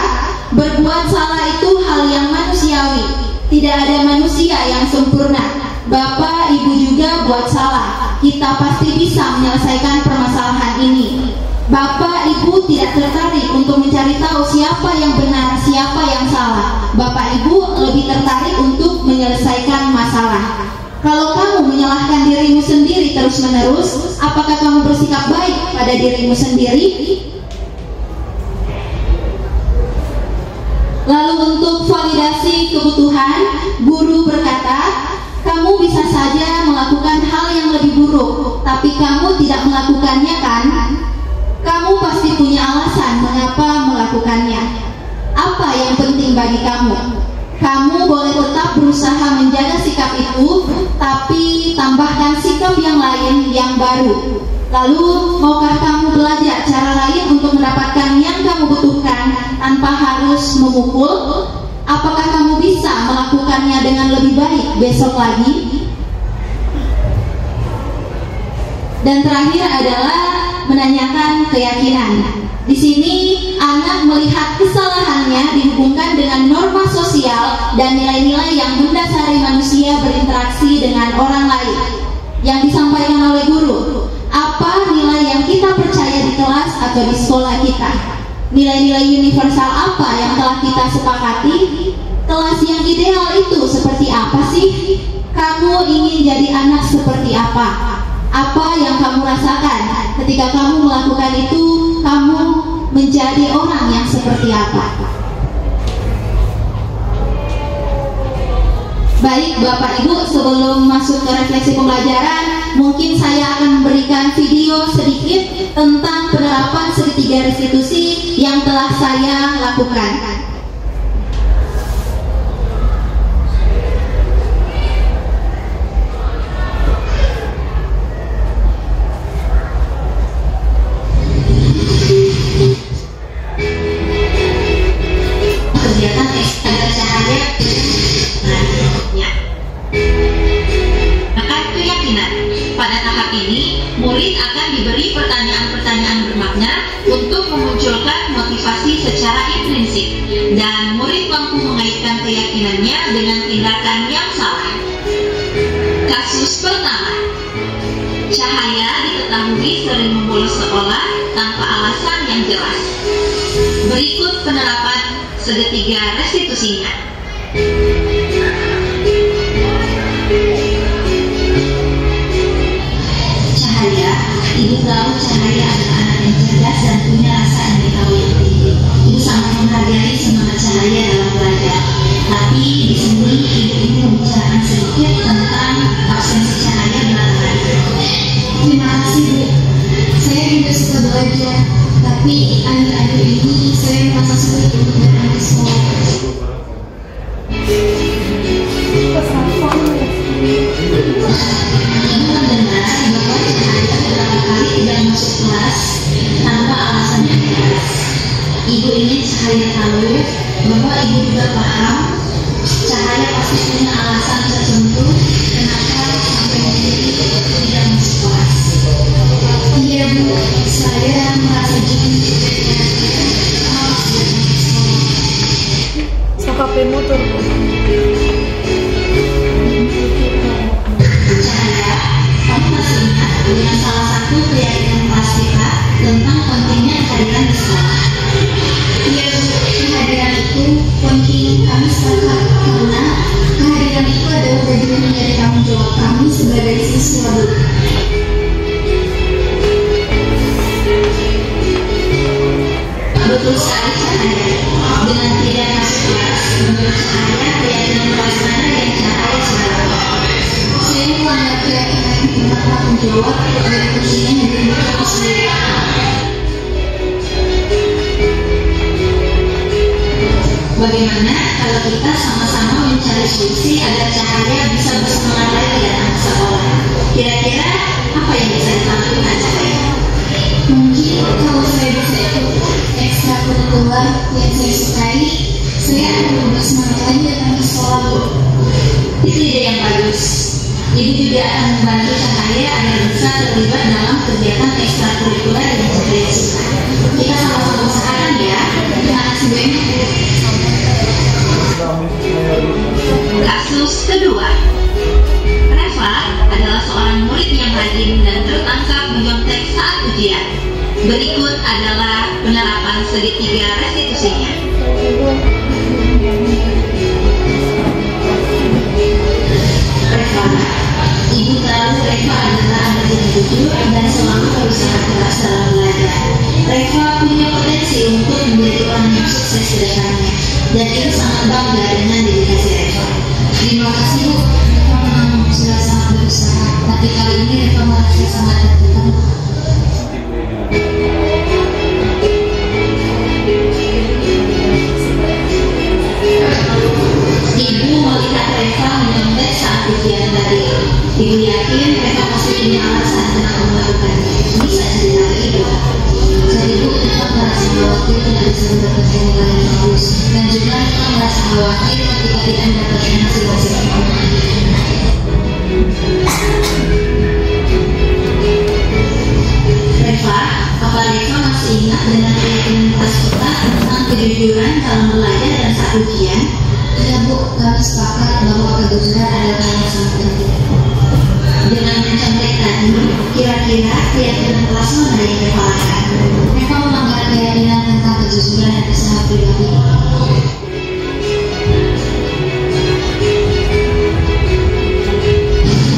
berbuat salah itu hal yang manusiawi. Tidak ada manusia yang sempurna. Bapak, Ibu juga buat salah. Kita pasti bisa menyelesaikan permasalahan ini. Bapak, Ibu tidak tertarik untuk mencari tahu siapa yang benar, siapa yang salah. Bapak, Ibu lebih tertarik untuk menyelesaikan masalah. Kalau kamu menyalahkan dirimu sendiri terus-menerus, apakah kamu bersikap baik pada dirimu sendiri? Lalu untuk validasi kebutuhan, guru berkata, kamu bisa saja melakukan hal yang lebih buruk, tapi kamu tidak melakukannya kan? Kamu pasti punya alasan mengapa melakukannya. Apa yang penting bagi kamu? Kamu boleh tetap berusaha menjaga sikap itu, tapi tambahkan sikap yang lain yang baru. Lalu, maukah kamu belajar cara lain untuk mendapatkan yang kamu butuhkan tanpa harus memukul? Apakah kamu bisa melakukannya dengan lebih baik besok lagi? Dan terakhir adalah menanyakan keyakinan. Di sini anak melihat kesalahannya dihubungkan dengan norma sosial dan nilai-nilai yang mendasari manusia berinteraksi dengan orang lain. Yang disampaikan oleh guru, apa nilai yang kita percaya di kelas atau di sekolah kita? Nilai-nilai universal apa yang telah kita sepakati? Kelas yang ideal itu seperti apa sih? Kamu ingin jadi anak seperti apa? Apa yang kamu rasakan ketika kamu melakukan itu? Kamu menjadi orang yang seperti apa? Baik Bapak Ibu, sebelum masuk ke refleksi pembelajaran, mungkin saya akan memberikan video sedikit tentang penerapan segitiga restitusi yang telah saya lakukan. Kegiatan agar cahaya akan keyakinan. Pada tahap ini, murid akan diberi pertanyaan-pertanyaan bermakna untuk memunculkan motivasi secara intrinsik, dan murid mampu mengaitkan keyakinannya dengan tindakan yang salah. Kasus pertama, Cahaya diketahui sering membolos sekolah tanpa alasan yang jelas. Berikut penerapan segitiga restitusinya. Cahaya, ibu tahu Cahaya adalah anak yang cerdas dan punya rasa ingin tahu yang tinggi. Ibu sangat menghargai semangat Cahaya dalam belajar. Tapi di sini ibu ingin membicarakan sedikit tentang absensi Cahaya belakangan. Terima kasih Bu. Saya juga suka belajar, tapi akhir-akhir ini saya merasa sulit untuk datang ke sekolah. Ibu mendengar bahwa Cahaya beberapa kali tidak masuk kelas tanpa alasan yang jelas. Ibu ingin Cahaya tahu bahwa ibu juga paham Cahaya pasti punya alasan tertentu kenapa sampai memilih tidak masuk kelas. Iya Bu, saya merasa jenuh dengan Sokap motor. Cahaya, kamu masih ingat dengan salah satu keyakinan kelas kita tentang pentingnya kehadiran di sekolah? Iya Bu, kehadiran itu penting, kami sepakat karena kehadiran itu adalah bagian dari tanggung jawab kami sebagai siswa Bu. Betul sekali Cahaya. Dengan tidak masuk kelas, menurut Cahaya keyakinan kelas mana yang Cahaya salah? Saya menganggap keyakinan tentang tanggung jawab dan pentingnya hidup itu sendiri. Bagaimana kalau kita sama-sama mencari solusi agar Cahaya bisa bersemangat lagi datang ke sekolah? Kira-kira apa yang bisa dilakukan Cahaya? Mungkin kalau saya bisa ikut ekstrakurikuler yang saya sukai, saya akan bersemangat lagi datang ke sekolah Bu. Itu ide yang bagus. Ibu juga akan membantu Cahaya agar bisa terlibat dalam kegiatan ekstrakurikuler yang Cahaya suka. tertangkap menyontek saat ujian. Berikut adalah penerapan segitiga restitusinya. Reva, Ibu tahu Reva adalah anak yang jujur dan selalu berusaha keras dalam belajar. Reva punya potensi untuk menjadi orang yang sukses ke depannya, dan Ibu sangat bangga dengan dedikasi Reva. Terima kasih Bu, Reva memang sudah sangat berusaha, tapi kali ini Reva merasa sangat tertekan. Ibu melihat Reva menyontek saat ujian tadi. Ibu yakin Reva pasti punya alasan kenapa melakukannya. Bisa cerita Ibu. Jadi Ibu tetap merasa khawatir tidak bisa mendapatkan nilai yang bagus, dan juga Reva merasa khawatir ketika tidak mendapatkan hasil positif. Reva, apa Reva masih ingat dengan keyakinan kelas kita tentang kejujuran dalam belajar dan saat ujian? Ya Bu, kami sepakat bahwa kejujuran adalah yang sangat penting. Dengan mencontek tadi, kira-kira keyakinan kelas mana yang dipalangkan? Reva melanggar keyakinan tentang kejujuran dan usaha pribadi.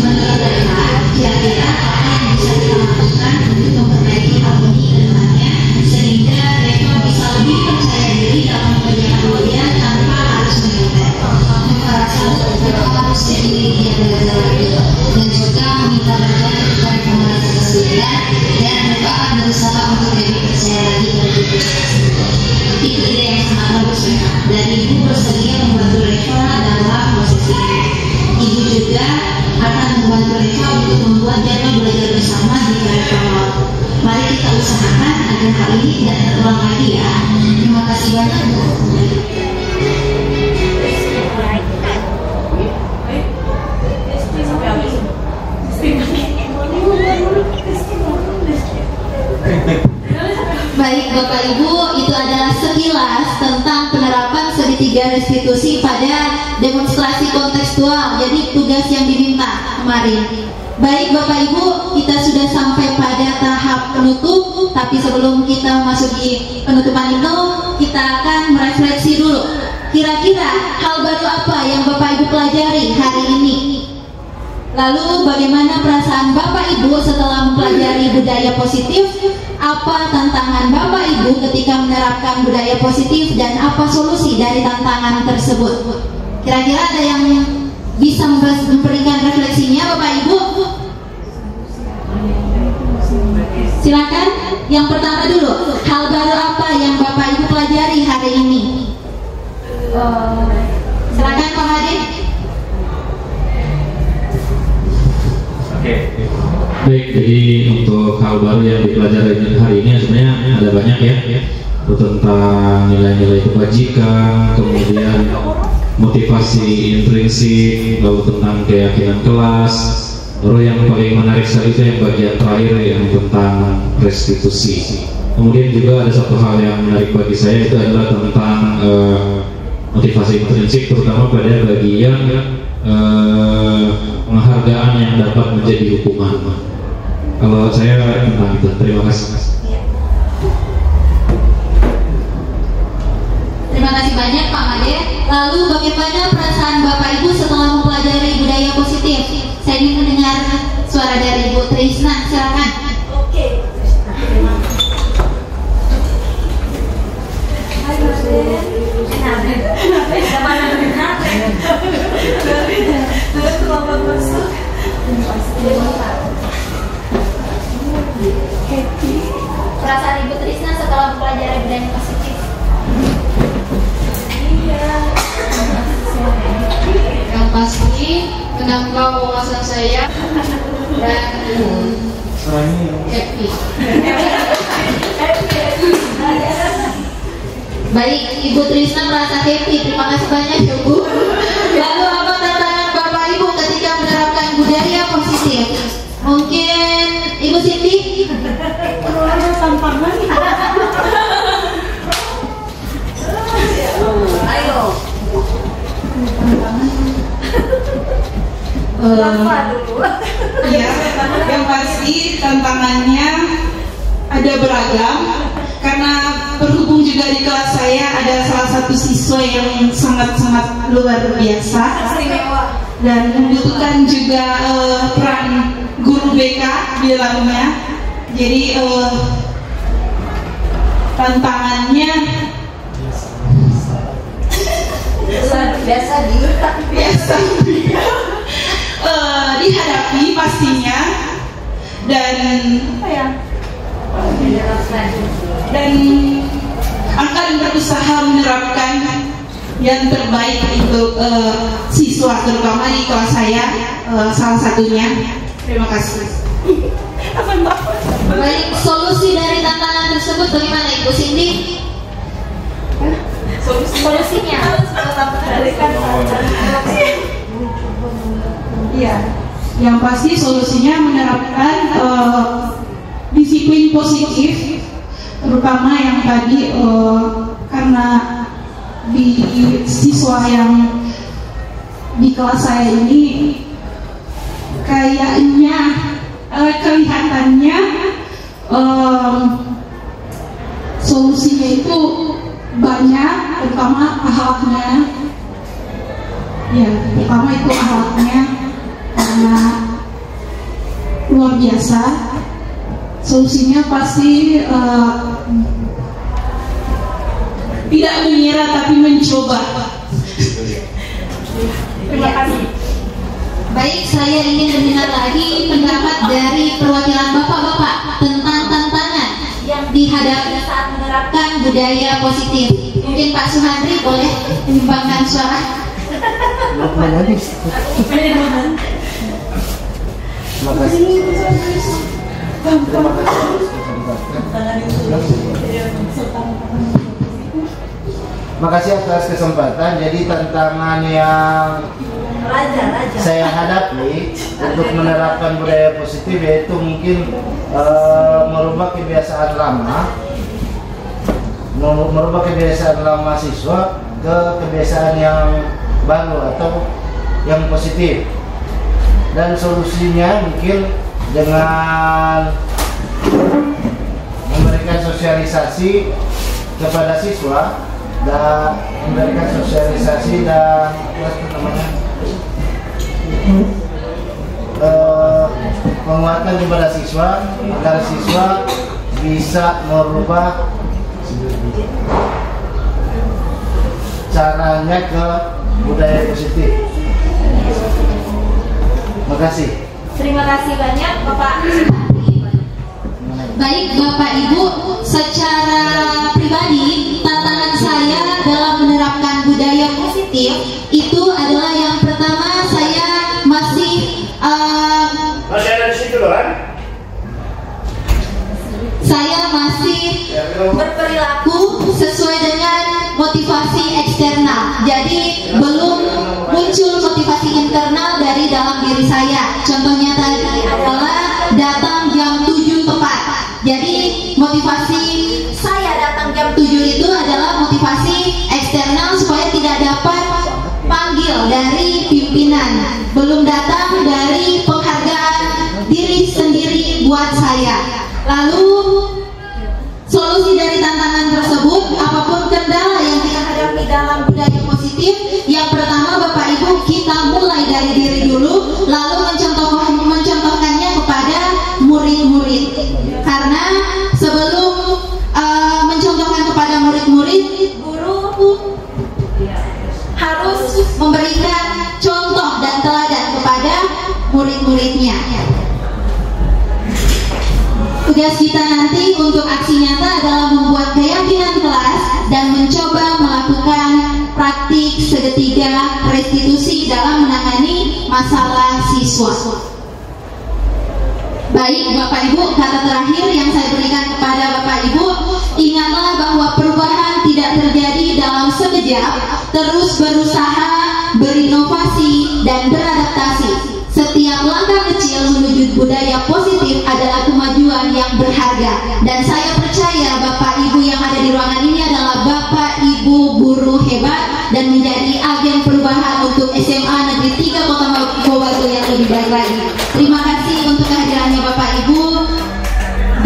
Menurut Reva, kira-kira apa yang bisa kita lakukan untuk memperbaiki hal ini ke depannya, sehingga Reva bisa lebih percaya diri dalam mengerjakan ujian tanpa harus menyontek. Reva rasa Reva harus jadi diri yang belajar lagi, dan juga meminta Reva ketika Reva merasa kesulitan, dan Reva akan berusaha untuk lebih percaya lagi dan jujur. Itu ide yang sangat bagus Reva, dan Ibu bersedia membantu Reva dalam proses ini. Ibu juga akan membantu Reva untuk membuat jadwal belajar bersama jika Reva mau. Mari kita usahakan agar hal ini tidak terulang lagi ya. Terima kasih banyak Bu. Baik Bapak Ibu, itu adalah sekilas tentang penerapan segitiga restitusi pada demonstrasi kontekstual, jadi tugas yang diminta kemarin. Baik Bapak Ibu, kita sudah sampai pada tahap penutup, tapi sebelum kita masuk di penutupan itu, kita akan merefleksi dulu. Kira-kira hal baru apa yang Bapak Ibu pelajari hari ini? Lalu bagaimana perasaan Bapak Ibu setelah mempelajari budaya positif? Apa tantangan Bapak Ibu ketika menerapkan budaya positif dan apa solusi dari tantangan tersebut? Kira-kira ada yang bisa memberikan refleksinya Bapak Ibu? Silakan. Yang pertama dulu, hal baru apa yang Bapak Ibu pelajari hari ini? Silakan Pak Hadi. Baik, jadi untuk hal baru yang dipelajari hari ini sebenarnya ada banyak ya, tentang nilai-nilai kebajikan, kemudian motivasi intrinsik, lalu tentang keyakinan kelas, lalu yang paling menarik sekali itu yang bagian terakhir yang tentang restitusi. Kemudian juga ada satu hal yang menarik bagi saya, itu adalah tentang motivasi intrinsik, terutama pada bagian penghargaan yang dapat menjadi hukuman. Kalau saya tentang itu, terima kasih. Terima kasih banyak Pak Made. Lalu bagaimana perasaan Bapak Ibu setelah mempelajari budaya positif? Saya ingin mendengar suara dari Ibu Trisna, silakan. Oke. Perasaan Ibu Trisna setelah mempelajari budaya positif? Yang pasti menambah wawasan saya dan happy. Baik, Ibu Trisna merasa happy. Terima kasih banyak ya Bu. Lalu apa tantangan Bapak Ibu ketika menerapkan budaya positif? Mungkin Ibu Siti? Ayo. Ya, yang pasti tantangannya ada beragam, karena berhubung juga di kelas saya ada salah satu siswa yang sangat-sangat luar biasa dan membutuhkan juga peran guru BK di dalamnya. Jadi tantangannya biasa dihadapi pastinya, dan dan akan berusaha menerapkan yang terbaik untuk siswa, terutama di kelas saya salah satunya. Terima kasih. Baik, solusi dari tantangan tersebut bagaimana Ibu Cindy? Solusinya Iya, yang pasti solusinya menerapkan disiplin positif, terutama yang tadi karena di siswa yang di kelas saya ini kayaknya kelihatannya solusinya itu banyak, terutama akhlaknya. Ya, pertama itu akhlaknya karena luar biasa. Solusinya pasti tidak mengira tapi mencoba. Terima kasih. Baik, saya ingin mendengar lagi pendapat dari perwakilan bapak-bapak tentang tantangan yang dihadapi saat menerapkan budaya positif. Mungkin Pak Suhandri boleh menyumbangkan suara. Terima kasih atas kesempatan. Jadi tantangan yang saya hadapi untuk menerapkan budaya positif yaitu mungkin merubah kebiasaan lama siswa ke kebiasaan yang baru atau yang positif, dan solusinya mungkin dengan memberikan sosialisasi kepada siswa dan memberikan sosialisasi dan penguatan kepada siswa agar siswa bisa merubah caranya ke budaya positif. Terima kasih. Terima kasih banyak Bapak. Baik Bapak Ibu, secara pribadi tantangan saya dalam menerapkan budaya positif itu adalah yang pertama, saya masih ada di situ loh kan? Saya masih berperilaku sesuai dengan motivasi eksternal. Jadi belum muncul motivasi internal dari dalam diri saya. Contohnya tadi adalah datang jam 7 tepat. Jadi motivasi saya datang jam 7 itu adalah motivasi eksternal supaya tidak dapat panggil dari pimpinan. Belum datang dari penghargaan diri sendiri buat saya. Lalu solusi dari tantangan tersebut, apapun kendala yang kita hadapi dalam budaya positif, yang pertama Bapak Ibu, kita mulai dari diri dulu, lalu mencontohkannya kepada murid-murid. Karena sebelum mencontohkan kepada murid-murid, guru harus memberikan contoh dan teladan kepada murid-muridnya. Tugas kita nanti untuk aksi nyata adalah membuat keyakinan kelas dan mencoba melakukan praktik segitiga restitusi dalam menangani masalah siswa. Baik Bapak Ibu, kata terakhir yang saya berikan kepada Bapak Ibu, ingatlah bahwa perubahan tidak terjadi dalam sekejap, terus berusaha, berinovasi, dan beradaptasi. Setiap langkah kecil menuju budaya positif adalah kemajuan yang berharga. Dan saya percaya Bapak Ibu yang ada di ruangan ini adalah Bapak Ibu guru hebat dan menjadi agen perubahan untuk SMA Negeri 3 Kota Mobagu yang lebih baik lagi. Terima kasih untuk kehadirannya Bapak Ibu.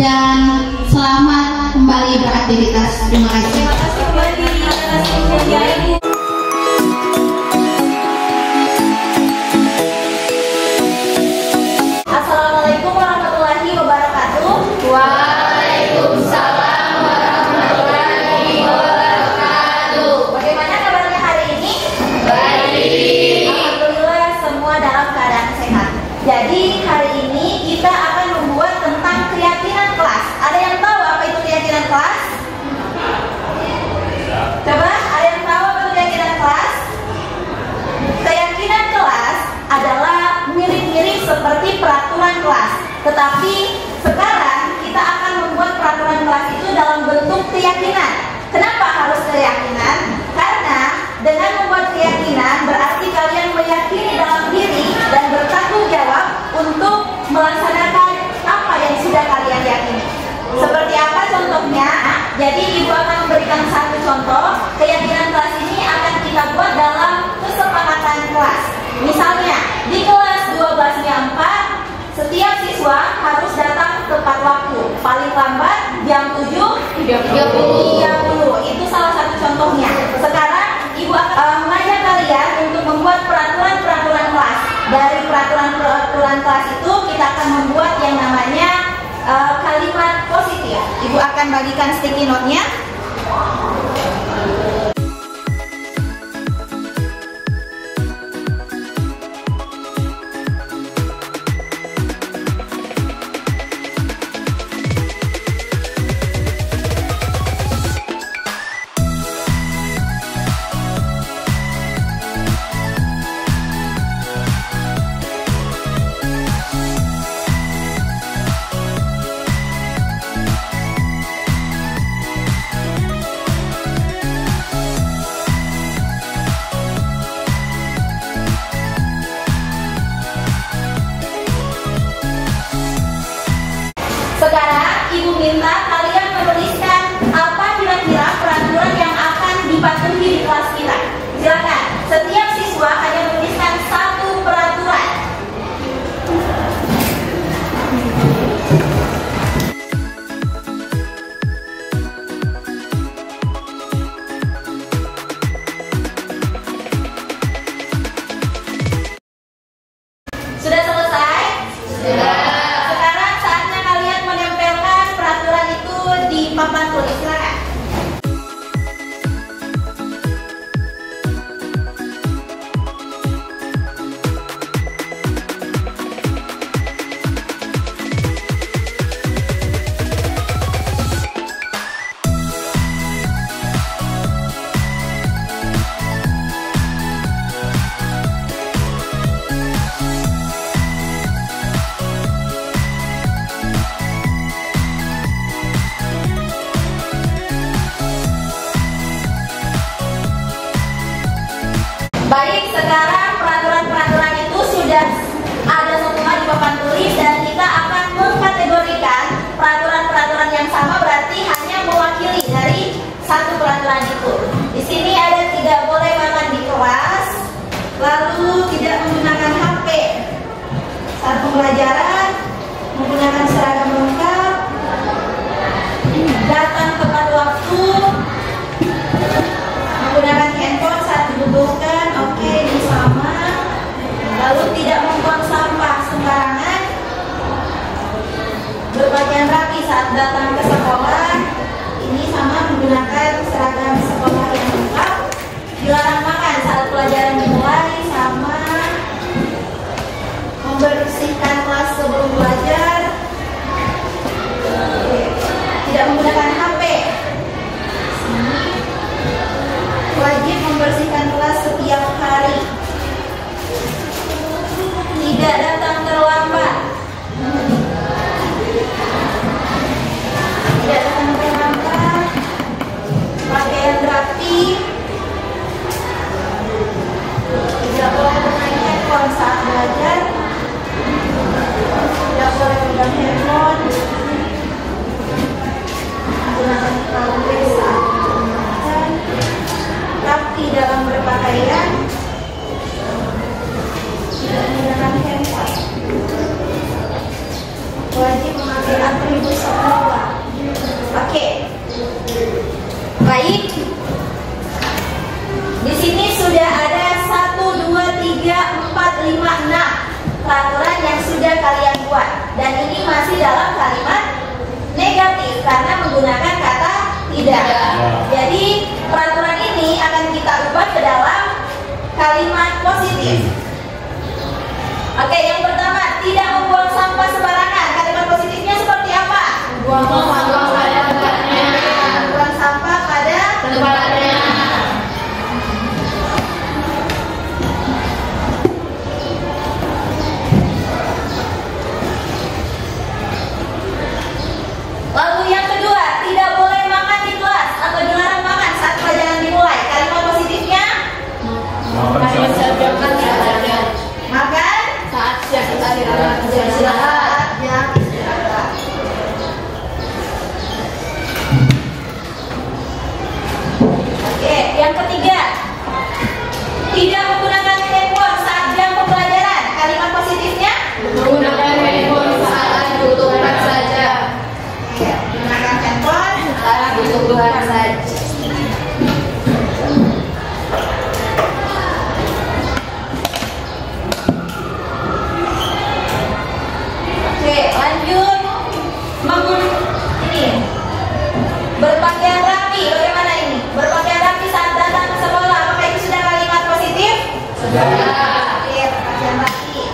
dan selamat kembali beraktivitas. Terima kasih. Terima kasih kembali. Terima kasih Ibu. Assalamualaikum warahmatullahi wabarakatuh. Waalaikumsalam warahmatullahi wabarakatuh. Bagaimana kabarnya hari ini? Baik. Alhamdulillah semua dalam keadaan sehat. Jadi hari ini kita akan membuat tentang keyakinan kelas. Ada yang tahu apa itu keyakinan kelas? Coba, ada yang tahu apa itu keyakinan kelas? Keyakinan kelas adalah mirip-mirip seperti peraturan kelas. Tetapi sekarang kita akan membuat peraturan kelas itu dalam bentuk keyakinan. Kenapa harus keyakinan? Karena dengan membuat keyakinan berarti kalian meyakini dalam diri dan bertanggung jawab untuk melaksanakan apa yang sudah kalian yakini. Seperti apa contohnya? Jadi Ibu akan memberikan satu contoh. Keyakinan kelas ini akan kita buat dalam kesepakatan kelas. Misalnya di kelas 12-nya 4, setiap siswa harus datang tepat waktu. Paling lambat jam 7.30. Itu salah satu contohnya. Sekarang Ibu akan mengajak kalian untuk membuat peraturan-peraturan kelas. Dari peraturan-peraturan kelas itu kita akan membuat yang namanya kalimat positif. Ibu akan bagikan sticky note-nya. Sekarang Ibu minta kalian menuliskan apa kira-kira peraturan yang akan dipatuhi di kelas kita. Silakan, setiap siswa hanya menuliskan satu peraturan. Sudah selesai? Sudah. Sekarang saatnya kalian menempelkan peraturan itu di papan tulis. Silakan. Baik, sekarang peraturan-peraturan itu sudah ada semua di papan tulis dan kita akan mengkategorikan peraturan-peraturan yang sama, berarti hanya mewakili dari satu peraturan itu. Di sini ada tidak boleh makan di kelas, lalu tidak menggunakan HP saat pembelajaran, menggunakan seragam lengkap, datang tepat waktu, menggunakan handphone saat dibutuhkan. Oke, ini sama. Lalu tidak membuang sampah sembarangan, berpakaian rapi saat datang ke sekolah. Ini sama, menggunakan seragam sekolah yang lengkap. Dilarang makan saat pelajaran dimulai, sama. Membersihkan kelas sebelum belajar. Tidak menggunakan HP. Wajib membersihkan kelas setiap hari. Tidak datang terlambat. Tidak datang terlambat. Pakaian rapi. Tidak boleh bermain handphone saat belajar. Tidak boleh pegang handphone. Menggunakan HP saat belajar. Rapi dalam berpakaian, tidak menggunakan handphone, wajib memakai atribut sekolah. peraturan yang sudah kalian buat. Dan ini masih dalam kalimat negatif karena menggunakan kata tidak. Jadi peraturan ini akan kita ubah ke dalam kalimat positif. Oke, yang pertama, tidak membuang sampah sembarangan. Kalimat positifnya seperti apa? Buang sampah pada tempatnya. Buang sampah pada tempatnya. Lalu yang kedua, tidak boleh makan di kelas atau dilarang makan saat pelajaran dimulai. Kalimat positifnya? Makan saat jam istirahat. Oke, yang ketiga, tidak menggunakan handphone saat jam pembelajaran. Kalimat positifnya? Menggunakan handphone saat dibutuhkan saja. Oke, menggunakan handphone saat dibutuhkan saja. Lanjut, ini berpakaian rapi. Bagaimana ini? Berpakaian rapi saat datang ke sekolah. Apakah itu sudah kalimat positif? Sudah. Oke, berpakaian rapi.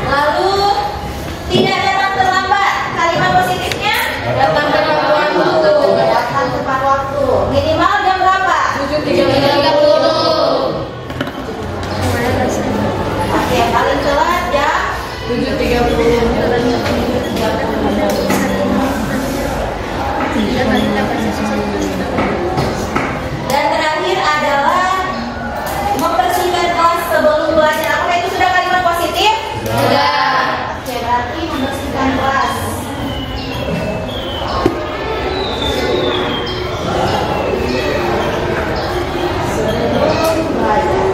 Lalu tidak datang terlambat. Kalimat positifnya? Datang tepat waktu. Datang tepat waktu. Minimal jam berapa? 7.30. Oke, paling telat jam 7.30. Dan terakhir adalah membersihkan kelas sebelum belajar. Apakah itu sudah kalimat positif? Sudah. Oke, berarti membersihkan kelas. Sebelum belajar.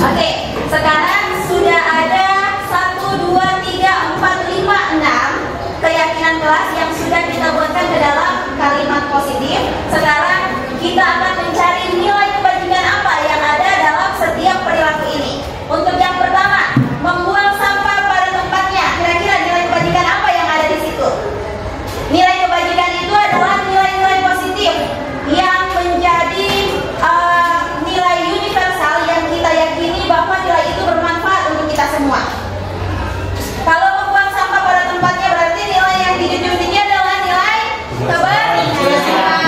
Oke, sekarang sudah ada 1, 2, 3, 4, 5, 6 keyakinan kelas yang sudah kita buatkan ke dalam kalimat positif. Sekarang kita akan mencari nilai kebajikan apa yang ada dalam setiap perilaku ini. Untuk yang pertama, membuang sampah pada tempatnya. Kira-kira nilai kebajikan apa yang ada di situ? Nilai kebajikan itu adalah nilai-nilai positif yang menjadi nilai universal yang kita yakini bahwa nilai itu bermanfaat untuk kita semua. Kalau membuang sampah pada tempatnya berarti nilai yang dijunjung tinggi adalah nilai kebajikan.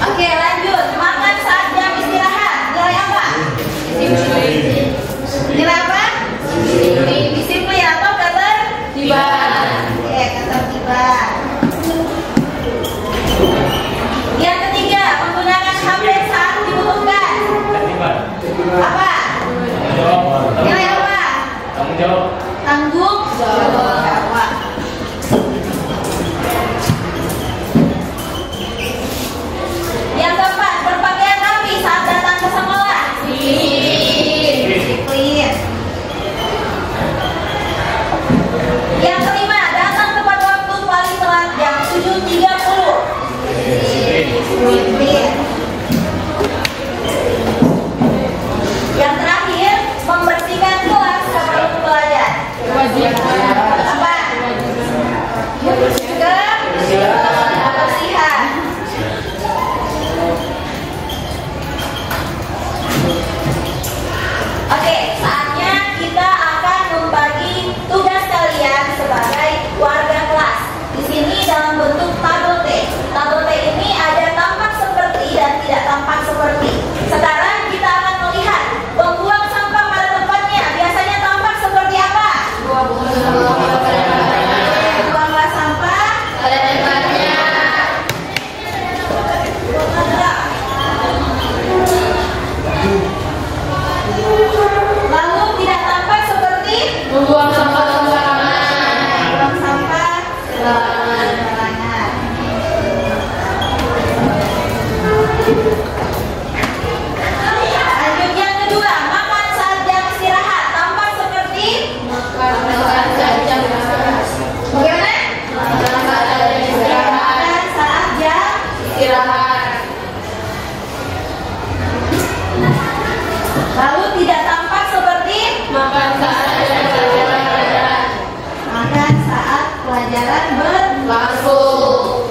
Oke, lanjut. Makan saat jam istirahat. Nilai apa? Nilai apa? Disiplin atau ketertiban. Oke, ketertiban. Yang ketiga, menggunakan HP saat dibutuhkan. Apa? Nilai apa? Tanggung jawab. Tanggung jawab. Yang keempat, berpakaian rapi saat datang ke sekolah. Disiplin. Yang kelima, datang tepat waktu paling telat jam 7.30. Disiplin. Yang terakhir, membersihkan kelas sebelum belajar. Apa? Kebersihan. Oke, saatnya kita akan membagi tugas kalian sebagai warga kelas. Di sini dalam bentuk tabel T. Tabel T ini ada tampak seperti dan tidak tampak seperti. Sekarang kita akan melihat membuang sampah pada tempatnya. Biasanya tampak seperti apa? Buanglah sampah pada tempatnya. Lalu tidak tampak seperti membuang sampah sembarangan. Membuang sampah sembarangan. Lalu tidak tampak seperti Makan saat pelajaran. makan saat pelajaran berlangsung.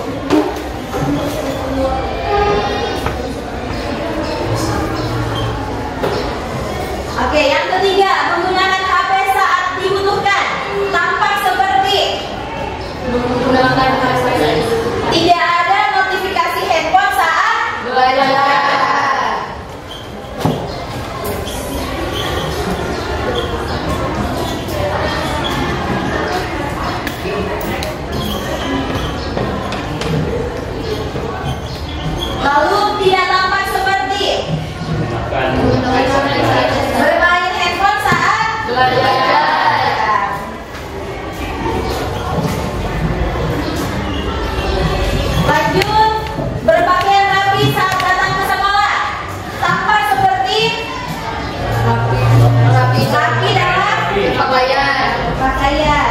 Oke, yang ketiga, menggunakan HP saat dibutuhkan. Tampak seperti Menggunakan bahasa Inggris. tidak ada notifikasi handphone saat Belajar. lalu tidak tampak seperti Makan. bermain handphone saat Belajar. lanjut, berpakaian rapi saat datang ke sekolah. Tampak seperti rapi dalam pakaian.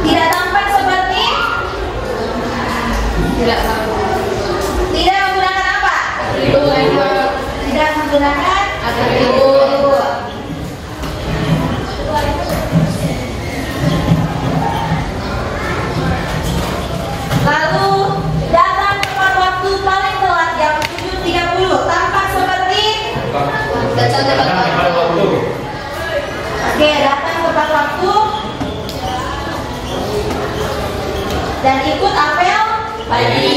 Tidak tampak seperti tidak menggunakan apa? Tidak menggunakan atribut. Lalu datang tepat waktu paling telat jam 7.30. Tampak seperti Datang pada waktu. oke, datang tepat waktu dan ikut apel pagi.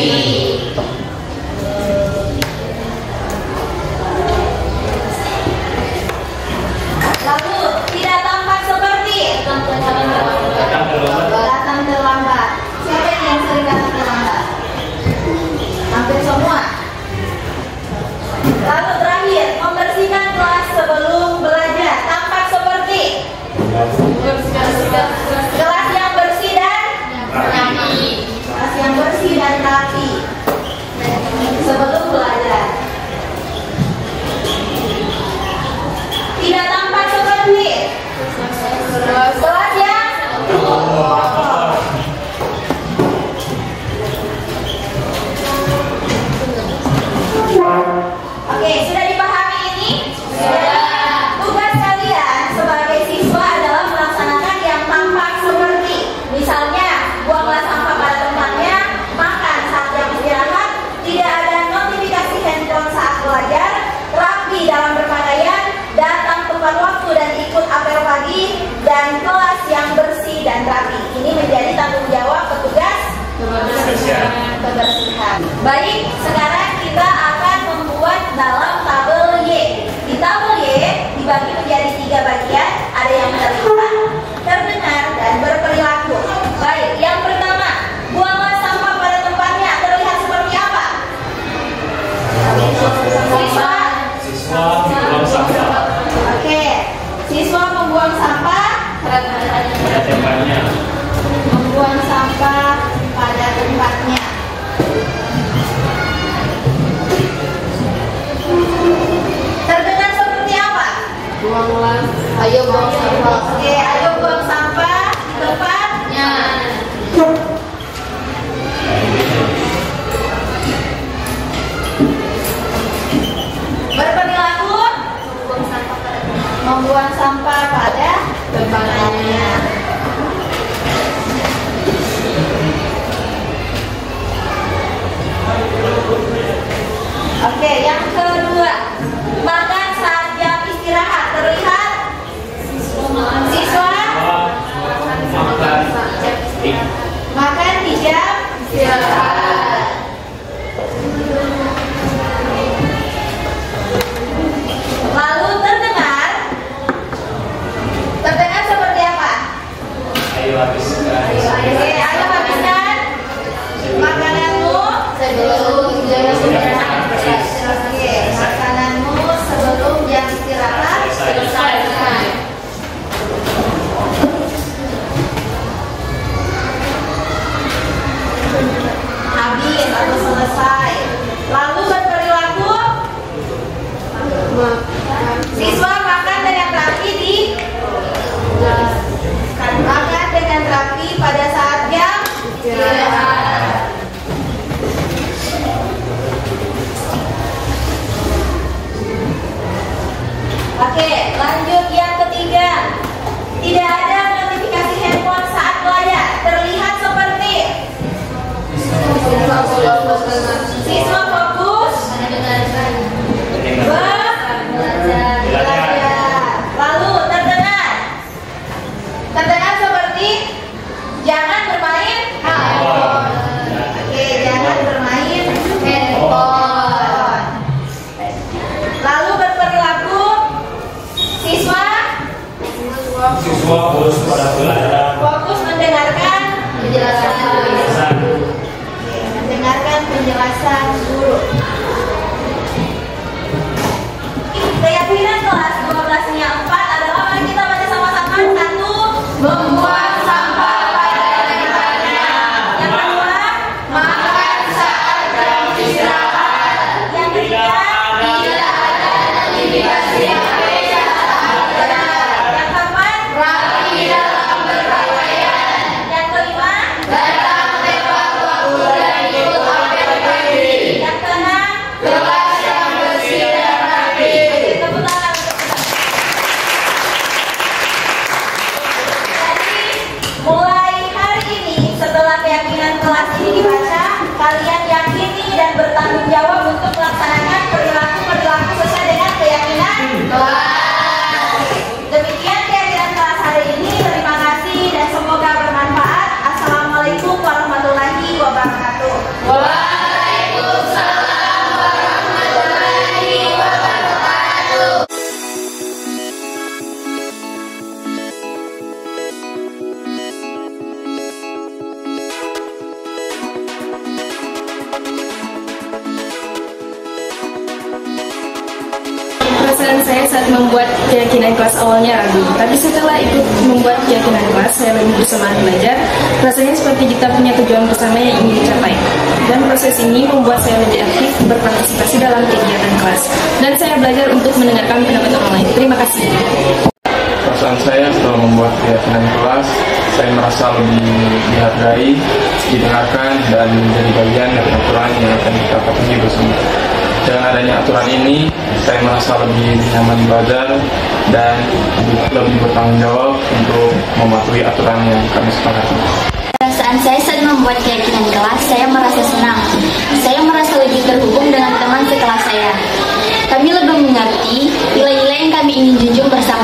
Lalu tidak tampak seperti Datang terlambat. datang terlambat. Siapa ini yang sering datang terlambat? Hampir semua. Lalu terakhir, membersihkan kelas sebelum belajar. Tampak seperti kelas yang bersih dan Rapi. kelas yang bersih dan rapi sebelum belajar. Tidak tampak seperti kelas yang Oke, sudah dipahami ini? Sudah. Tugas kalian sebagai siswa adalah melaksanakan yang tampak seperti misalnya buanglah sampah pada tempatnya, makan saat jam istirahat, tidak ada notifikasi handphone saat belajar, rapi dalam berpakaian, datang tepat waktu dan ikut apel pagi, dan kelas yang bersih dan rapi. Ini menjadi tanggung jawab petugas kebersihan. Baik, sekarang kita akan membuat dalam tabel Y. Di tabel Y dibagi menjadi 3 bagian, ada yang terlihat, terdengar, dan berperilaku. Baik, yang pertama, buanglah sampah pada tempatnya. Terlihat seperti apa? Siswa membuang sampah Oke, siswa membuang sampah pada tempatnya. membuang sampah pada tempatnya. Terdengar seperti apa? Ayo buang sampah. Oke, ayo buang sampah di tempatnya. Berperilaku membuang sampah pada tempatnya. Oke, yang kedua, makan saat jam istirahat. Terlihat siswa makan di jam istirahat. Lalu terdengar seperti apa? Ayo habiskan. Oke, ayo habiskan makananmu sebelum jam istirahat. Oke, makananmu sebelum jam istirahat selesai. Habis atau selesai. Lalu berperilaku siswa makan dengan rapi di makan dengan rapi pada saat jam istirahat. saat membuat keyakinan kelas awalnya ragu, tapi setelah ikut membuat keyakinan kelas, saya lebih bersemangat belajar. Rasanya seperti kita punya tujuan bersama yang ingin dicapai. Dan proses ini membuat saya lebih aktif berpartisipasi dalam kegiatan kelas. Dan saya belajar untuk mendengarkan pendapat orang lain. Terima kasih. Perasaan saya setelah membuat keyakinan kelas, saya merasa lebih dihargai, didengarkan, dan menjadi bagian dari aturan yang akan kita patuhi bersama. Dengan adanya aturan ini, saya merasa lebih nyaman belajar dan lebih bertanggung jawab untuk mematuhi aturan yang kami sepakati. Perasaan saya saat membuat keyakinan kelas, saya merasa senang. Saya merasa lebih terhubung dengan teman sekelas saya. Kami lebih mengerti nilai-nilai yang kami ingin junjung bersama